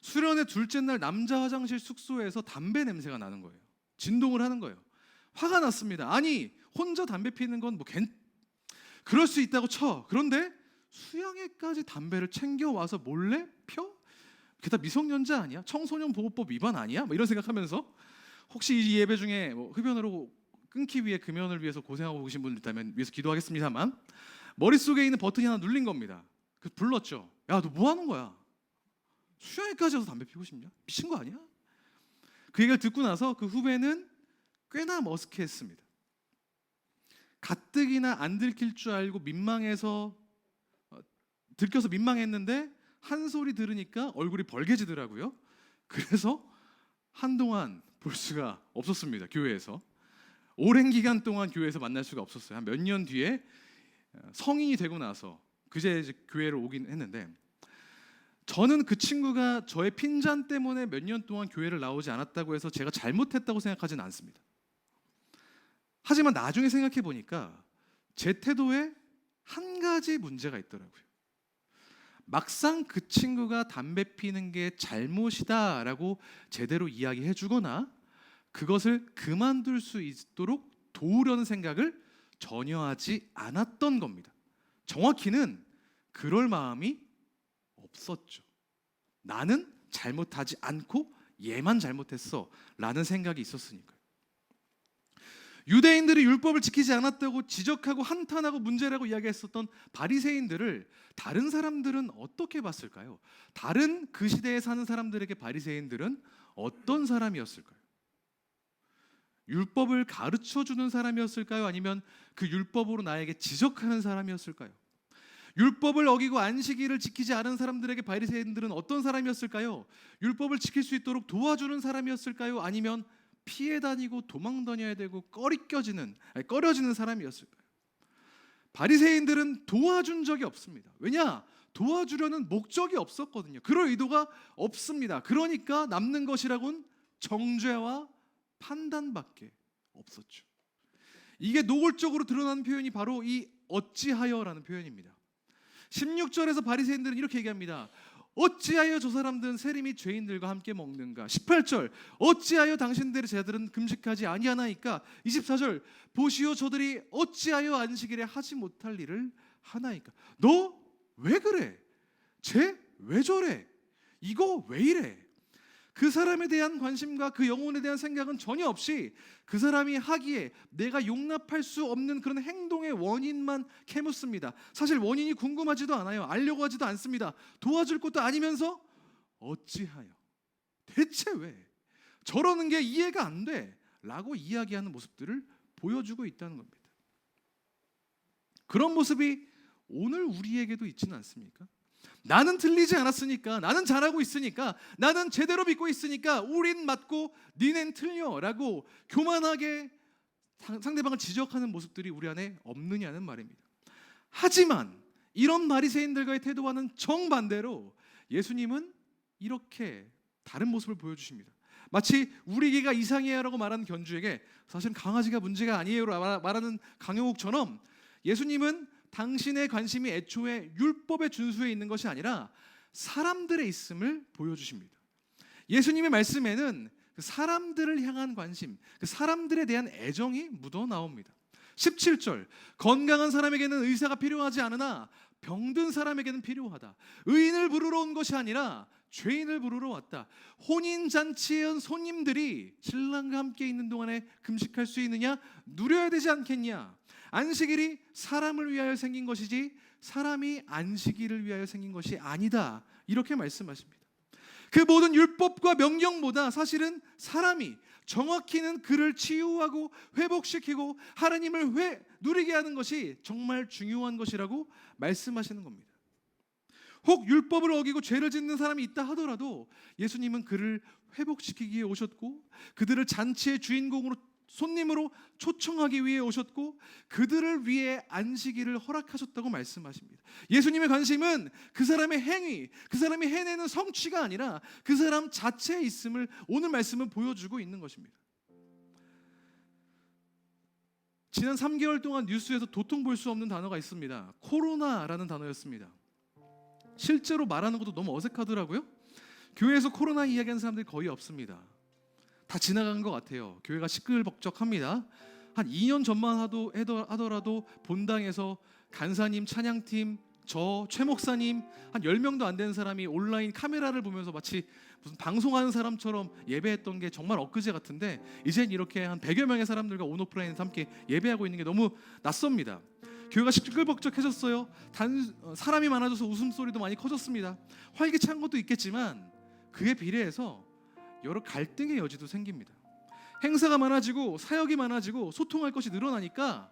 [SPEAKER 3] 수련회 둘째 날 남자 화장실 숙소에서 담배 냄새가 나는 거예요. 진동을 하는 거예요. 화가 났습니다. 아니, 혼자 담배 피는 건 뭐 그럴 수 있다고 쳐. 그런데 수양회까지 담배를 챙겨와서 몰래 펴? 게다가 미성년자 아니야? 청소년 보호법 위반 아니야? 뭐 이런 생각하면서, 혹시 이 예배 중에 뭐 흡연으로 끊기 위해 금연을 위해서 고생하고 계신 분들 있다면 위해서 기도하겠습니다만, 머릿속에 있는 버튼이 하나 눌린 겁니다. 그 불렀죠. 야, 너 뭐 하는 거야? 수양회까지 와서 담배 피고 싶냐? 미친 거 아니야? 그 얘기를 듣고 나서 그 후배는 꽤나 머쓱했습니다. 가뜩이나 안 들킬 줄 알고 민망해서 들켜서 민망했는데 한 소리 들으니까 얼굴이 벌개지더라고요. 그래서 한동안 볼 수가 없었습니다. 교회에서 오랜 기간 동안 교회에서 만날 수가 없었어요. 한 몇 년 뒤에 성인이 되고 나서 그제 이제 교회를 오긴 했는데, 저는 그 친구가 저의 핀잔 때문에 몇 년 동안 교회를 나오지 않았다고 해서 제가 잘못했다고 생각하지는 않습니다. 하지만 나중에 생각해 보니까 제 태도에 한 가지 문제가 있더라고요. 막상 그 친구가 담배 피는 게 잘못이다라고 제대로 이야기해 주거나 그것을 그만둘 수 있도록 도우려는 생각을 전혀 하지 않았던 겁니다. 정확히는 그럴 마음이 없었죠. 나는 잘못하지 않고 얘만 잘못했어 라는 생각이 있었으니까요. 유대인들이 율법을 지키지 않았다고 지적하고 한탄하고 문제라고 이야기했었던 바리새인들을 다른 사람들은 어떻게 봤을까요? 다른 그 시대에 사는 사람들에게 바리새인들은 어떤 사람이었을까요? 율법을 가르쳐주는 사람이었을까요? 아니면 그 율법으로 나에게 지적하는 사람이었을까요? 율법을 어기고 안식일을 지키지 않은 사람들에게 바리새인들은 어떤 사람이었을까요? 율법을 지킬 수 있도록 도와주는 사람이었을까요? 아니면 피해 다니고 도망 다녀야 되고 꺼려지는 사람이었을까요? 바리새인들은 도와준 적이 없습니다. 왜냐? 도와주려는 목적이 없었거든요. 그럴 의도가 없습니다. 그러니까 남는 것이라곤 정죄와 판단밖에 없었죠. 이게 노골적으로 드러나는 표현이 바로 이 어찌하여라는 표현입니다. 16절에서 바리새인들은 이렇게 얘기합니다. 어찌하여 저 사람들은 세리 죄인들과 함께 먹는가? 18절 어찌하여 당신들의 제자들은 금식하지 아니하나이까? 24절 보시오 저들이 어찌하여 안식일에 하지 못할 일을 하나이까? 너 왜 그래? 쟤 왜 저래? 이거 왜 이래? 그 사람에 대한 관심과 그 영혼에 대한 생각은 전혀 없이 그 사람이 하기에 내가 용납할 수 없는 그런 행동의 원인만 캐묻습니다. 사실 원인이 궁금하지도 않아요. 알려고 하지도 않습니다. 도와줄 것도 아니면서 어찌하여? 대체 왜? 저러는 게 이해가 안 돼 라고 이야기하는 모습들을 보여주고 있다는 겁니다. 그런 모습이 오늘 우리에게도 있지는 않습니까? 나는 틀리지 않았으니까, 나는 잘하고 있으니까, 나는 제대로 믿고 있으니까 우린 맞고 니넨 틀려 라고 교만하게 상대방을 지적하는 모습들이 우리 안에 없느냐는 말입니다. 하지만 이런 바리새인들과의 태도와는 정반대로 예수님은 이렇게 다른 모습을 보여주십니다. 마치 우리 개가 이상해요라고 말하는 견주에게 사실은 강아지가 문제가 아니에요라고 말하는 강영욱처럼 예수님은 당신의 관심이 애초에 율법의 준수에 있는 것이 아니라 사람들에 있음을 보여주십니다. 예수님의 말씀에는 그 사람들을 향한 관심, 그 사람들에 대한 애정이 묻어 나옵니다. 17절, 건강한 사람에게는 의사가 필요하지 않으나 병든 사람에게는 필요하다. 의인을 부르러 온 것이 아니라 죄인을 부르러 왔다. 혼인잔치에 온 손님들이 신랑과 함께 있는 동안에 금식할 수 있느냐? 누려야 되지 않겠냐? 안식일이 사람을 위하여 생긴 것이지 사람이 안식일을 위하여 생긴 것이 아니다. 이렇게 말씀하십니다. 그 모든 율법과 명령보다 사실은 사람이 정확히는 그를 치유하고 회복시키고 하나님을 누리게 하는 것이 정말 중요한 것이라고 말씀하시는 겁니다. 혹 율법을 어기고 죄를 짓는 사람이 있다 하더라도 예수님은 그를 회복시키기 위해 오셨고 그들을 잔치의 주인공으로 손님으로 초청하기 위해 오셨고 그들을 위해 안식일을 허락하셨다고 말씀하십니다. 예수님의 관심은 그 사람의 행위, 그 사람이 해내는 성취가 아니라 그 사람 자체에 있음을 오늘 말씀은 보여주고 있는 것입니다. 지난 3개월 동안 뉴스에서 도통 볼 수 없는 단어가 있습니다. 코로나라는 단어였습니다. 실제로 말하는 것도 너무 어색하더라고요. 교회에서 코로나 이야기하는 사람들이 거의 없습니다. 다 지나간 것 같아요. 교회가 시끌벅적합니다. 한 2년 전만 하더라도 본당에서 간사님, 찬양팀, 저, 최 목사님 한 10명도 안 되는 사람이 온라인 카메라를 보면서 마치 무슨 방송하는 사람처럼 예배했던 게 정말 엊그제 같은데 이젠 이렇게 한 100여 명의 사람들과 온오프라인에서 함께 예배하고 있는 게 너무 낯섭니다. 교회가 시끌벅적해졌어요. 사람이 많아져서 웃음소리도 많이 커졌습니다. 활기찬 것도 있겠지만 그에 비례해서 여러 갈등의 여지도 생깁니다. 행사가 많아지고 사역이 많아지고 소통할 것이 늘어나니까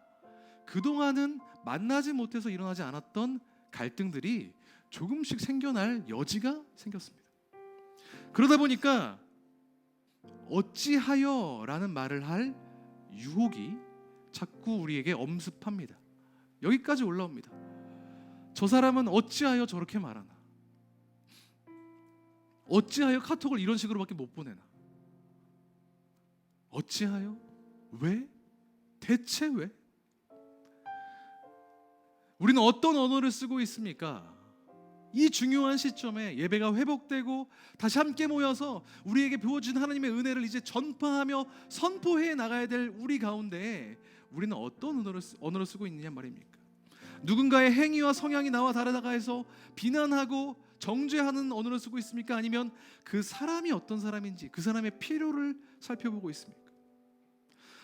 [SPEAKER 3] 그동안은 만나지 못해서 일어나지 않았던 갈등들이 조금씩 생겨날 여지가 생겼습니다. 그러다 보니까 어찌하여 라는 말을 할 유혹이 자꾸 우리에게 엄습합니다. 여기까지 올라옵니다. 저 사람은 어찌하여 저렇게 말하나? 어찌하여 카톡을 이런 식으로밖에 못 보내나? 어찌하여? 왜? 대체 왜? 우리는 어떤 언어를 쓰고 있습니까? 이 중요한 시점에 예배가 회복되고 다시 함께 모여서 우리에게 부어진 하나님의 은혜를 이제 전파하며 선포해 나가야 될 우리 가운데 우리는 어떤 언어를 쓰고 있느냐 말입니까? 누군가의 행위와 성향이 나와 다르다가 해서 비난하고 정죄하는 언어를 쓰고 있습니까? 아니면 그 사람이 어떤 사람인지 그 사람의 필요를 살펴보고 있습니까?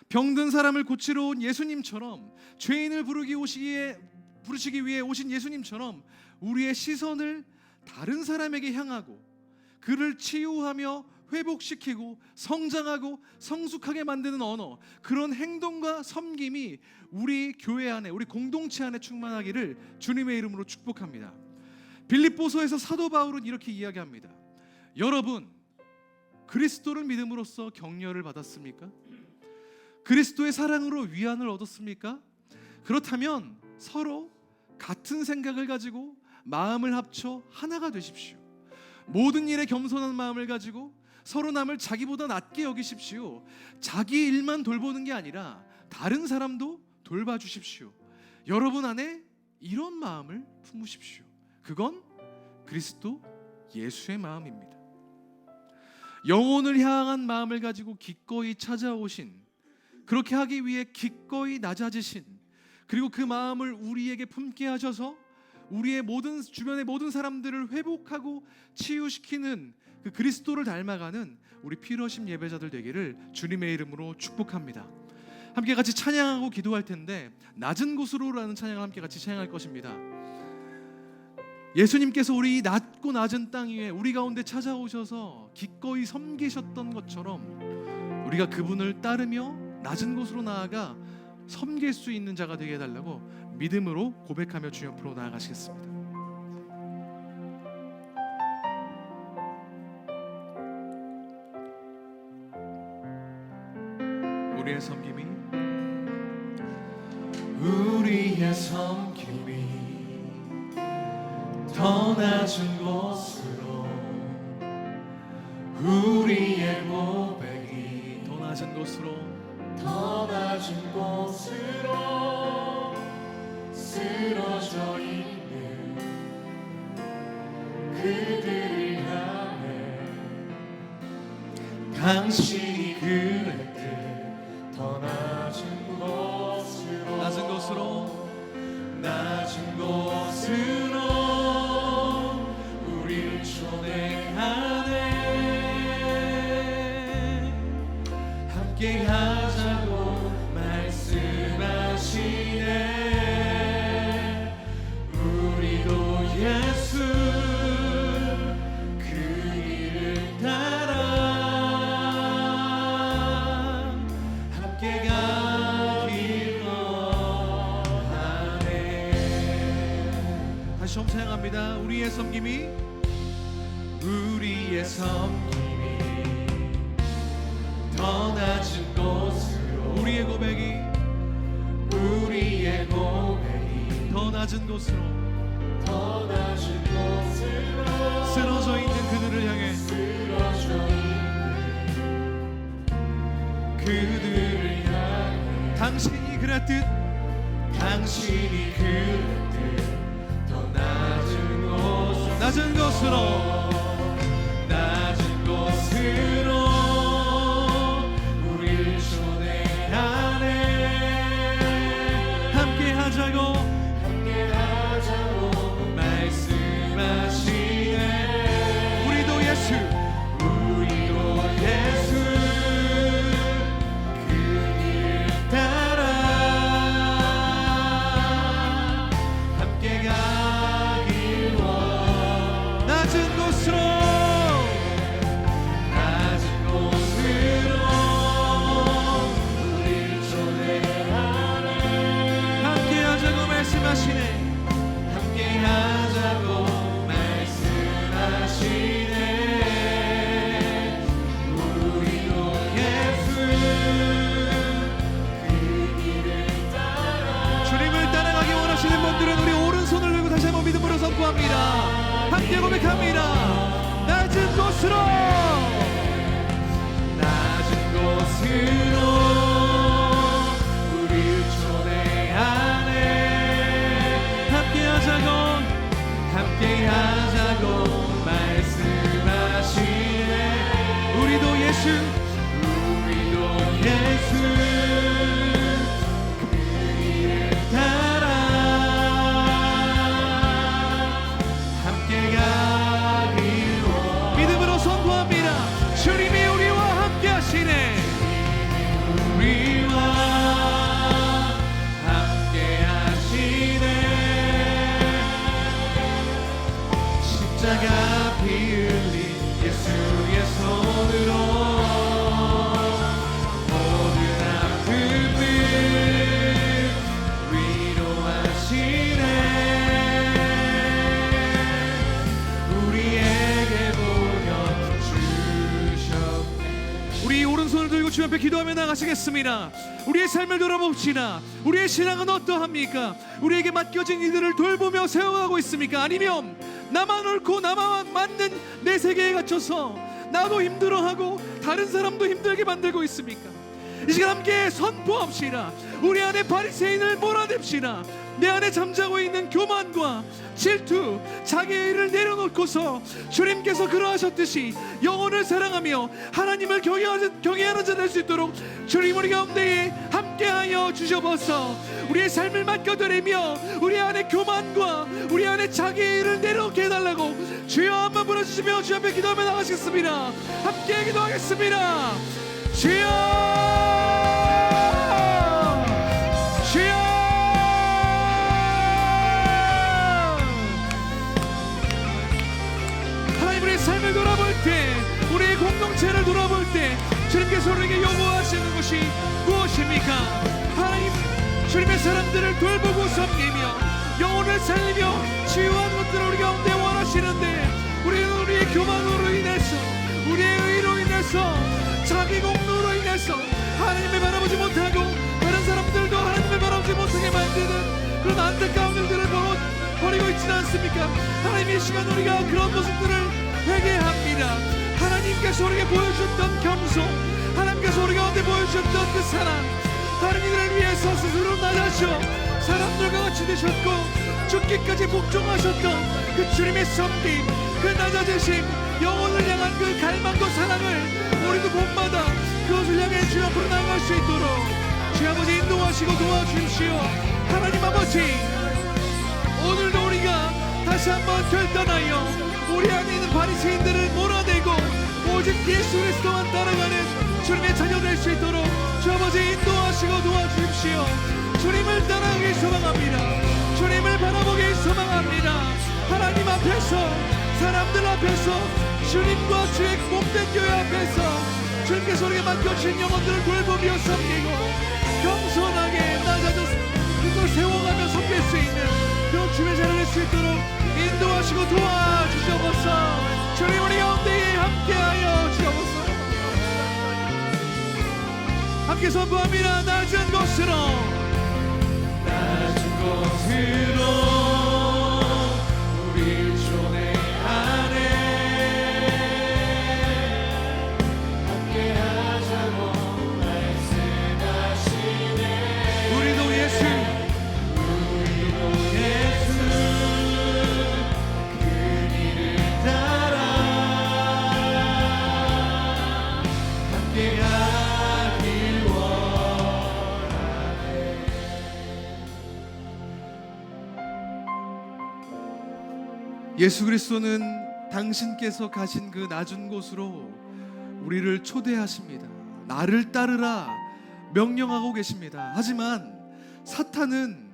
[SPEAKER 3] 병든 사람을 고치러 온 예수님처럼 죄인을 부르시기 위해 오신 예수님처럼 우리의 시선을 다른 사람에게 향하고 그를 치유하며 회복시키고 성장하고 성숙하게 만드는 언어, 그런 행동과 섬김이 우리 교회 안에, 우리 공동체 안에 충만하기를 주님의 이름으로 축복합니다. 빌립보서에서 사도 바울은 이렇게 이야기합니다. 여러분, 그리스도를 믿음으로써 격려를 받았습니까? 그리스도의 사랑으로 위안을 얻었습니까? 그렇다면 서로 같은 생각을 가지고 마음을 합쳐 하나가 되십시오. 모든 일에 겸손한 마음을 가지고 서로 남을 자기보다 낮게 여기십시오. 자기 일만 돌보는 게 아니라 다른 사람도 돌봐주십시오. 여러분 안에 이런 마음을 품으십시오. 그건 그리스도 예수의 마음입니다. 영혼을 향한 마음을 가지고 기꺼이 찾아오신, 그렇게 하기 위해 기꺼이 낮아지신, 그리고 그 마음을 우리에게 품게 하셔서 우리의 주변의 모든 사람들을 회복하고 치유시키는 그 그리스도를 닮아가는 우리 필요하신 예배자들 되기를 주님의 이름으로 축복합니다. 함께 같이 찬양하고 기도할 텐데, 낮은 곳으로라는 찬양을 함께 같이 찬양할 것입니다. 예수님께서 우리 낮고 낮은 땅 위에 우리 가운데 찾아오셔서 기꺼이 섬기셨던 것처럼 우리가 그분을 따르며 낮은 곳으로 나아가 섬길 수 있는 자가 되게 해달라고 믿음으로 고백하며 주님 앞으로 나아가시겠습니다. 우리의 섬김이 더 낮은 곳으로 우리의 고백이 더 낮은 곳으로
[SPEAKER 2] 더 낮은 곳으로 쓰러져 있는 그들을 향해
[SPEAKER 3] 당신이 그랬듯
[SPEAKER 2] 더 낮은 곳으로
[SPEAKER 3] 낮은 곳으로
[SPEAKER 2] 낮은 곳으로 우리를 초대하네
[SPEAKER 3] 함께 하자고
[SPEAKER 2] 말씀하시네 우리도 예수 그 길을 따라 함께 가길 원하네
[SPEAKER 3] 다시 한번 사용합니다. 우리의 섬김이
[SPEAKER 2] 더 낮은 곳으로
[SPEAKER 3] 우리의 고백이
[SPEAKER 2] 더
[SPEAKER 3] 낮은 곳으로
[SPEAKER 2] 더 낮은 곳으로
[SPEAKER 3] 쓰러져 있는 그들을 향해
[SPEAKER 2] 쓰러져 있는 그들을 향해
[SPEAKER 3] 당신이 그랬듯
[SPEAKER 2] 당신이 그랬듯 더 낮은 곳으로
[SPEAKER 3] 낮은 곳으로
[SPEAKER 2] 낮은 곳으로 우리를 초대하네
[SPEAKER 3] 함께 하자고
[SPEAKER 2] 함께하자고 말씀하시네
[SPEAKER 3] 우리도 예수
[SPEAKER 2] 그 길을 따라 함께 가길
[SPEAKER 3] 낮은 곳으로
[SPEAKER 2] 낮은 곳으로 우리를 초대하네
[SPEAKER 3] 함께 하자고 말씀하시네
[SPEAKER 2] 함께하자고 말씀하시네 우리도 예수 그 길을 따라
[SPEAKER 3] 주님을 따라가기 원하시는 분들은 우리 오른손을 들고 다시 한번 믿음으로 선포합니다. 함께 고백합니다. 낮은 곳으로
[SPEAKER 2] 낮은 곳으로 우리를 초대하네 함께하자고 말씀하시네
[SPEAKER 3] 우리도 예수
[SPEAKER 2] 그 길을 따라 함께 가길
[SPEAKER 3] 믿음으로 선포합니다. 주님이 우리와 함께 하시네
[SPEAKER 2] 우리와 함께 하시네 십자가 피 흘린 예수의 손으로 모든 아픔을 위로하시네 우리에게 보여주셨네
[SPEAKER 3] 우리 오른손을 들고 주님 앞에 기도하며 나가시겠습니다. 우리의 삶을 돌아봅시다. 우리의 신앙은 어떠합니까? 우리에게 맡겨진 이들을 돌보며 세워가고 있습니까? 아니면 나만 옳고 나만 맞는 내 세계에 갇혀서 나도 힘들어하고 다른 사람도 힘들게 만들고 있습니까? 이 시간 함께 선포합시다. 우리 안에 바리새인을 몰아냅시다. 내 안에 잠자고 있는 교만과 질투, 자기의 일을 내려놓고서 주님께서 그러하셨듯이 영혼을 사랑하며 하나님을 경외하는 자 될 수 있도록 주님 우리 가운데에 함께하여 주셔서 우리의 삶을 맡겨드리며 우리 안에 교만과 우리 안에 자기의 일을 내려놓게 해달라고 주여 한번 불러주시며 주 앞에 기도하며 나가시겠습니다. 함께 기도하겠습니다. 주여 주여 우리의 삶을 돌아볼 때 우리의 공동체를 돌아볼 때 주님께서 우리에게 요구하시는 것이 무엇입니까? 하나님 주님의 사람들을 돌보고 섬기며 영혼을 살리며 치유하는 것들을 우리 가운데 원하시는데 우리는 우리의 교만으로 인해서 우리의 의로 인해서 자기 공로로 인해서 하나님을 바라보지 못하고 다른 사람들도 하나님을 바라보지 못하게 만드는 그런 안타까운 일들을 버리고 있지는 않습니까? 하나님 하나님 이 시간 우리가 그런 모습들을 회개합니다. 하나님께서 우리에게 보여주셨던 겸손, 하나님께서 우리 가운데 보여주셨던 그 사랑, 다른 이들을 위해서 스스로 낮아져 사람들과 같이 되셨고 죽기까지 복종하셨던 그 주님의 섬김, 그 낮아지심, 영혼을 향한 그 갈망과 사랑을 우리도 본마다 그것을 향해 주 앞으로 나아갈 수 있도록 주 아버지 인도하시고 도와주십시오. 하나님 아버지, 오늘도 우리가 다시 한번 결단하여 우리 안에 있는 바리새인들을 몰아내고 오직 예수 그리스도만 따라가는 주님의 자녀 될 수 있도록 주 아버지 인도하시고 도와주십시오. 주님을 따라가길 소망합니다. 주님을 바라보길 소망합니다. 하나님 앞에서, 사람들 앞에서, 주님과 주의 몸된 교회 앞에서 주님께서 우리에게 맡겨주신 영혼들을 돌보며 섬기고 겸손하게 낮아져서 그걸 세워가며 섬길 수 있는 그런 주님의 자녀 될 수 있도록 인도하시고 도와주시옵소서. 주님 우리 가운데에 함께하여 주옵소서. 함께 선포합니다. 낮은 곳으로,
[SPEAKER 2] 낮은 곳으로 우리 초대하네. 함께하자고 말씀하시네.
[SPEAKER 3] 우리도 예수
[SPEAKER 2] 그 길을 따라 함께하길
[SPEAKER 3] 예수 그리스도는 당신께서 가신 그 낮은 곳으로 우리를 초대하십니다. 나를 따르라 명령하고 계십니다. 하지만 사탄은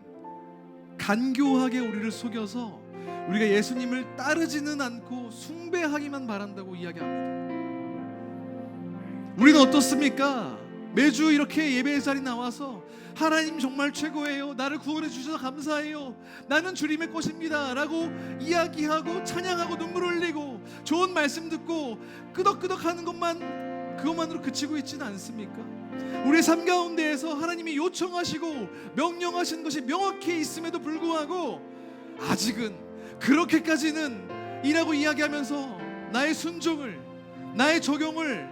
[SPEAKER 3] 간교하게 우리를 속여서 우리가 예수님을 따르지는 않고 숭배하기만 바란다고 이야기합니다. 우리는 어떻습니까? 매주 이렇게 예배 자리 나와서 하나님 정말 최고예요, 나를 구원해 주셔서 감사해요, 나는 주님의 것입니다 라고 이야기하고 찬양하고 눈물 흘리고 좋은 말씀 듣고 끄덕끄덕 하는 그것만으로 그치고 있지는 않습니까? 우리의 삶 가운데에서 하나님이 요청하시고 명령하신 것이 명확히 있음에도 불구하고 아직은 그렇게까지는 이라고 이야기하면서 나의 순종을, 나의 적용을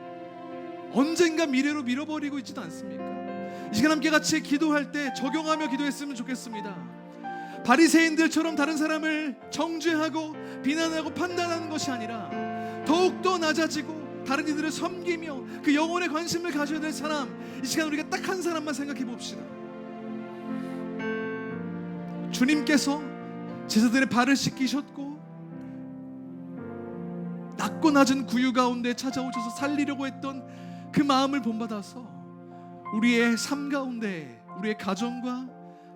[SPEAKER 3] 언젠가 미래로 밀어버리고 있지도 않습니까? 이 시간 함께 같이 기도할 때 적용하며 기도했으면 좋겠습니다. 바리새인들처럼 다른 사람을 정죄하고 비난하고 판단하는 것이 아니라 더욱더 낮아지고 다른 이들을 섬기며 그 영혼에 관심을 가져야 될 사람, 이 시간 우리가 딱 한 사람만 생각해 봅시다. 주님께서 제자들의 발을 씻기셨고 낮고 낮은 구유 가운데 찾아오셔서 살리려고 했던 그 마음을 본받아서 우리의 삶 가운데, 우리의 가정과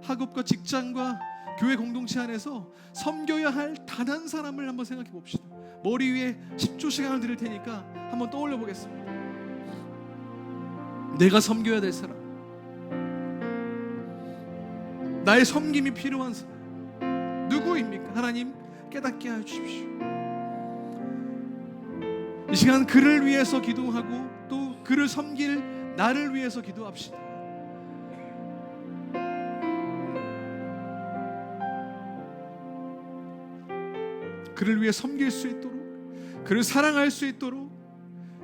[SPEAKER 3] 학업과 직장과 교회 공동체 안에서 섬겨야 할 단 한 사람을 한번 생각해 봅시다. 머리 위에 10초 시간을 드릴 테니까 한번 떠올려 보겠습니다. 내가 섬겨야 될 사람, 나의 섬김이 필요한 사람 누구입니까? 하나님 깨닫게 하여 주십시오. 이 시간 그를 위해서 기도하고 또 그를 섬길 나를 위해서 기도합시다. 그를 위해 섬길 수 있도록, 그를 사랑할 수 있도록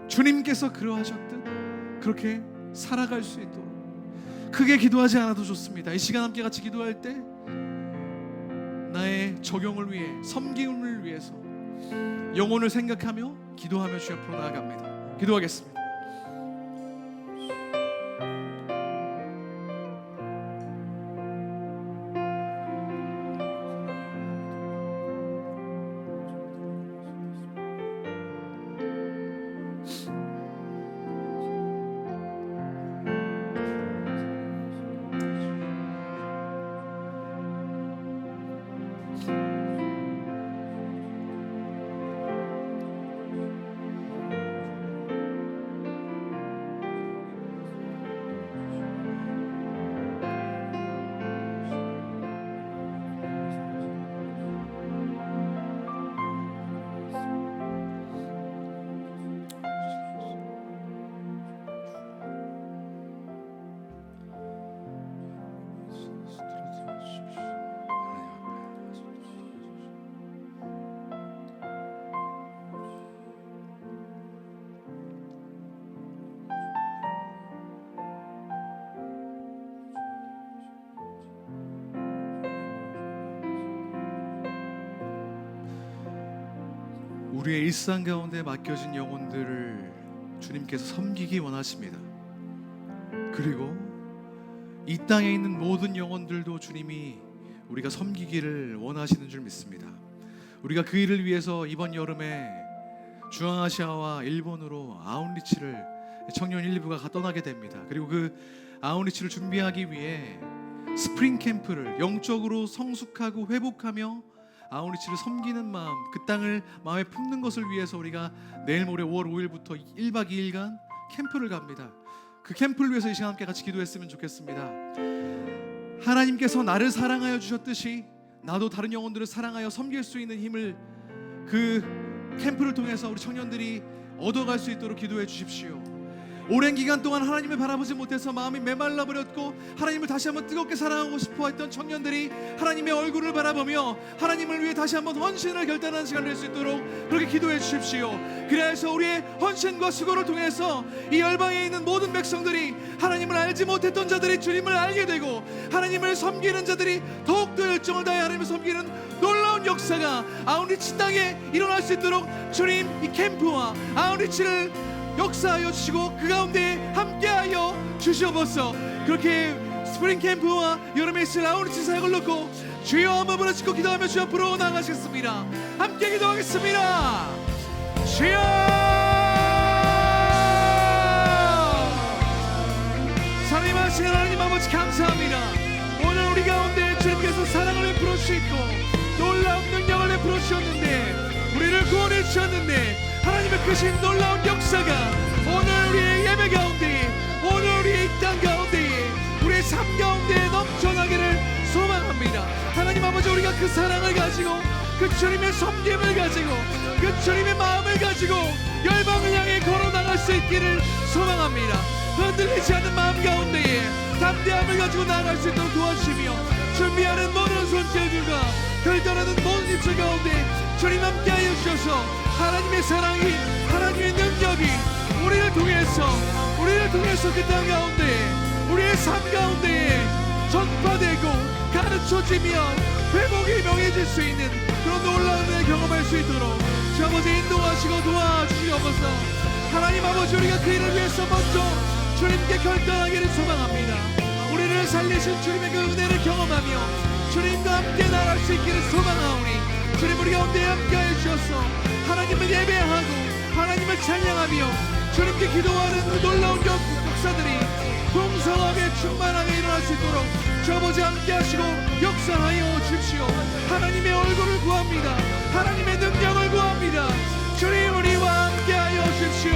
[SPEAKER 3] 주님께서 그러하셨듯 그렇게 살아갈 수 있도록 크게 기도하지 않아도 좋습니다. 이 시간 함께 같이 기도할 때 나의 적용을 위해, 섬김을 위해서 영혼을 생각하며 기도하며 주 앞으로 나아갑니다. 기도하겠습니다. 우리의 일상 가운데 맡겨진 영혼들을 주님께서 섬기기 원하십니다. 그리고 이 땅에 있는 모든 영혼들도 주님이 우리가 섬기기를 원하시는 줄 믿습니다. 우리가 그 일을 위해서 이번 여름에 중앙아시아와 일본으로 아웃리치를 청년 1부가 떠나게 됩니다. 그리고 그 아웃리치를 준비하기 위해 스프링 캠프를 영적으로 성숙하고 회복하며 아웃리치를 섬기는 마음, 그 땅을 마음에 품는 것을 위해서 우리가 내일 모레 5월 5일부터 1박 2일간 캠프를 갑니다. 그 캠프를 위해서 이 시간 함께 같이 기도했으면 좋겠습니다. 하나님께서 나를 사랑하여 주셨듯이 나도 다른 영혼들을 사랑하여 섬길 수 있는 힘을 그 캠프를 통해서 우리 청년들이 얻어갈 수 있도록 기도해 주십시오. 오랜 기간 동안 하나님을 바라보지 못해서 마음이 메말라 버렸고 하나님을 다시 한번 뜨겁게 사랑하고 싶어 했던 청년들이 하나님의 얼굴을 바라보며 하나님을 위해 다시 한번 헌신을 결단하는 시간을 낼 수 있도록 그렇게 기도해 주십시오. 그래서 우리의 헌신과 수고를 통해서 이 열방에 있는 모든 백성들이 하나님을 알지 못했던 자들이 주님을 알게 되고 하나님을 섬기는 자들이 더욱더 열정을 다해 하나님을 섬기는 놀라운 역사가 아웃리치 땅에 일어날 수 있도록 주님 이 캠프와 아웃리치를 역사하여 주시고 그 가운데 함께하여 주시옵소서. 그렇게 스프링 캠프와 여름에 있을 아웃리치 사역을 놓고 주여 한번 부르짖고 기도하며 주 앞으로 나가시겠습니다. 함께 기도하겠습니다. 주여 살림하신 하나님 아버지 감사합니다. 오늘 우리 가운데 주님께서 사랑을 베풀어 주시고 놀라운 능력을 베풀어 주셨는데 우리를 구원해 주셨는데 하나님의 크신 놀라운 역사가 오늘 우리의 예배 가운데 오늘 우리의 이 땅 가운데 우리의 삶 가운데 넘쳐나기를 소망합니다. 하나님 아버지 우리가 그 사랑을 가지고 그 주님의 섬김을 가지고 그 주님의 마음을 가지고 열방을 향해 걸어나갈 수 있기를 소망합니다. 흔들리지 않는 마음 가운데에 담대함을 가지고 나아갈 수 있도록 도와주시며 준비하는 모든 손길들과 결단하는 모든 입술 가운데 주님 함께하여 주셔서 하나님의 사랑이 하나님의 능력이 우리를 통해서 그 땅 가운데 우리의 삶 가운데에 전파되고 가르쳐지며 회복이 명해질 수 있는 그런 놀라운 은혜를 경험할 수 있도록 주 아버지 인도하시고 도와주시옵소서. 하나님 아버지 우리가 그 일을 위해서 먼저 주님께 결단하기를 소망합니다. 우리를 살리신 주님의 그 은혜를 경험하며 주님과 함께 나아갈 수 있기를 소망하오니 주님 우리 가운데 함께하여 주셔서 하나님을 예배하고 하나님을 찬양하며 주님께 기도하는 그 놀라운 역사들이 풍성하게 충만하게 일어날 수 있도록 주 아버지 함께하시고 역사하여 주십시오. 하나님의 얼굴을 구합니다. 하나님의 능력을 구합니다. 주님 우리와 함께하여 주십시오.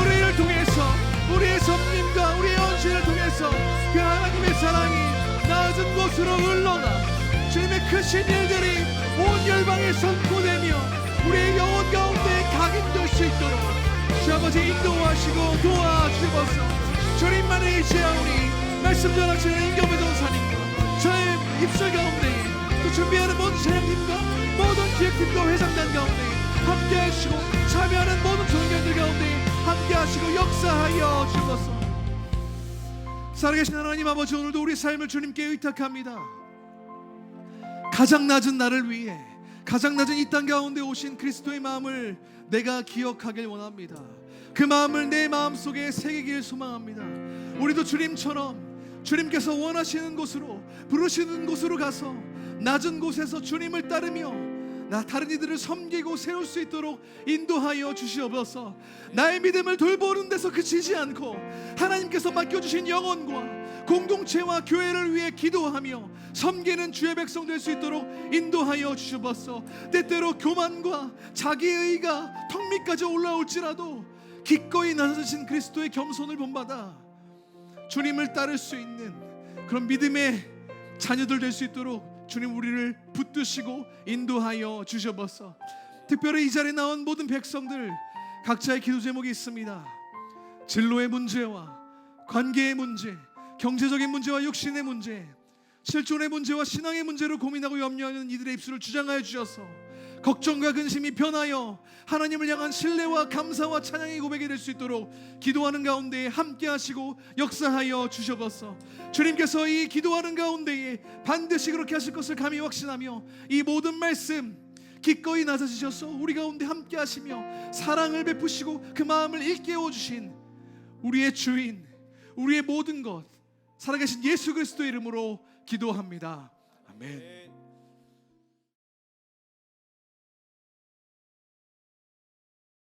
[SPEAKER 3] 우리를 통해서 우리의 섬김과 우리의 헌신을 통해서 그 하나님의 사랑이 낮은 곳으로 흘러가 주님의 크신 일들이 온 열방에 선포되며 우리의 영혼 가운데 각인될 수 있도록 주 아버지 인도하시고 도와주시옵소서. 주님만을 의지하오니 말씀 전하시는 임경배 전사님과 저의 입술 가운데 또 준비하는 모든 찬양팀과 모든 기획팀과 회장단 가운데 함께 하시고 참여하는 모든 종교들 가운데 함께 하시고 역사하여 주옵소서. 살아계신 하나님 아버지 오늘도 우리 삶을 주님께 의탁합니다. 가장 낮은 나를 위해 가장 낮은 이 땅 가운데 오신 그리스도의 마음을 내가 기억하길 원합니다. 그 마음을 내 마음속에 새기길 소망합니다. 우리도 주님처럼 주님께서 원하시는 곳으로 부르시는 곳으로 가서 낮은 곳에서 주님을 따르며 다른 이들을 섬기고 세울 수 있도록 인도하여 주시옵소서. 나의 믿음을 돌보는 데서 그치지 않고 하나님께서 맡겨주신 영혼과 공동체와 교회를 위해 기도하며 섬기는 주의 백성 될 수 있도록 인도하여 주시옵소서. 때때로 교만과 자기의가 턱 밑까지 올라올지라도 기꺼이 나서신 그리스도의 겸손을 본받아 주님을 따를 수 있는 그런 믿음의 자녀들 될 수 있도록 주님 우리를 붙드시고 인도하여 주셔서 특별히 이 자리에 나온 모든 백성들 각자의 기도 제목이 있습니다. 진로의 문제와 관계의 문제, 경제적인 문제와 육신의 문제, 실존의 문제와 신앙의 문제로 고민하고 염려하는 이들의 입술을 주장하여 주셔서 걱정과 근심이 변하여 하나님을 향한 신뢰와 감사와 찬양의 고백이 될 수 있도록 기도하는 가운데에 함께 하시고 역사하여 주셔서 주님께서 이 기도하는 가운데에 반드시 그렇게 하실 것을 감히 확신하며 이 모든 말씀 기꺼이 나서주셔서 우리 가운데 함께 하시며 사랑을 베푸시고 그 마음을 일깨워 주신 우리의 주인, 우리의 모든 것 살아계신 예수 그리스도의 이름으로 기도합니다. 아멘.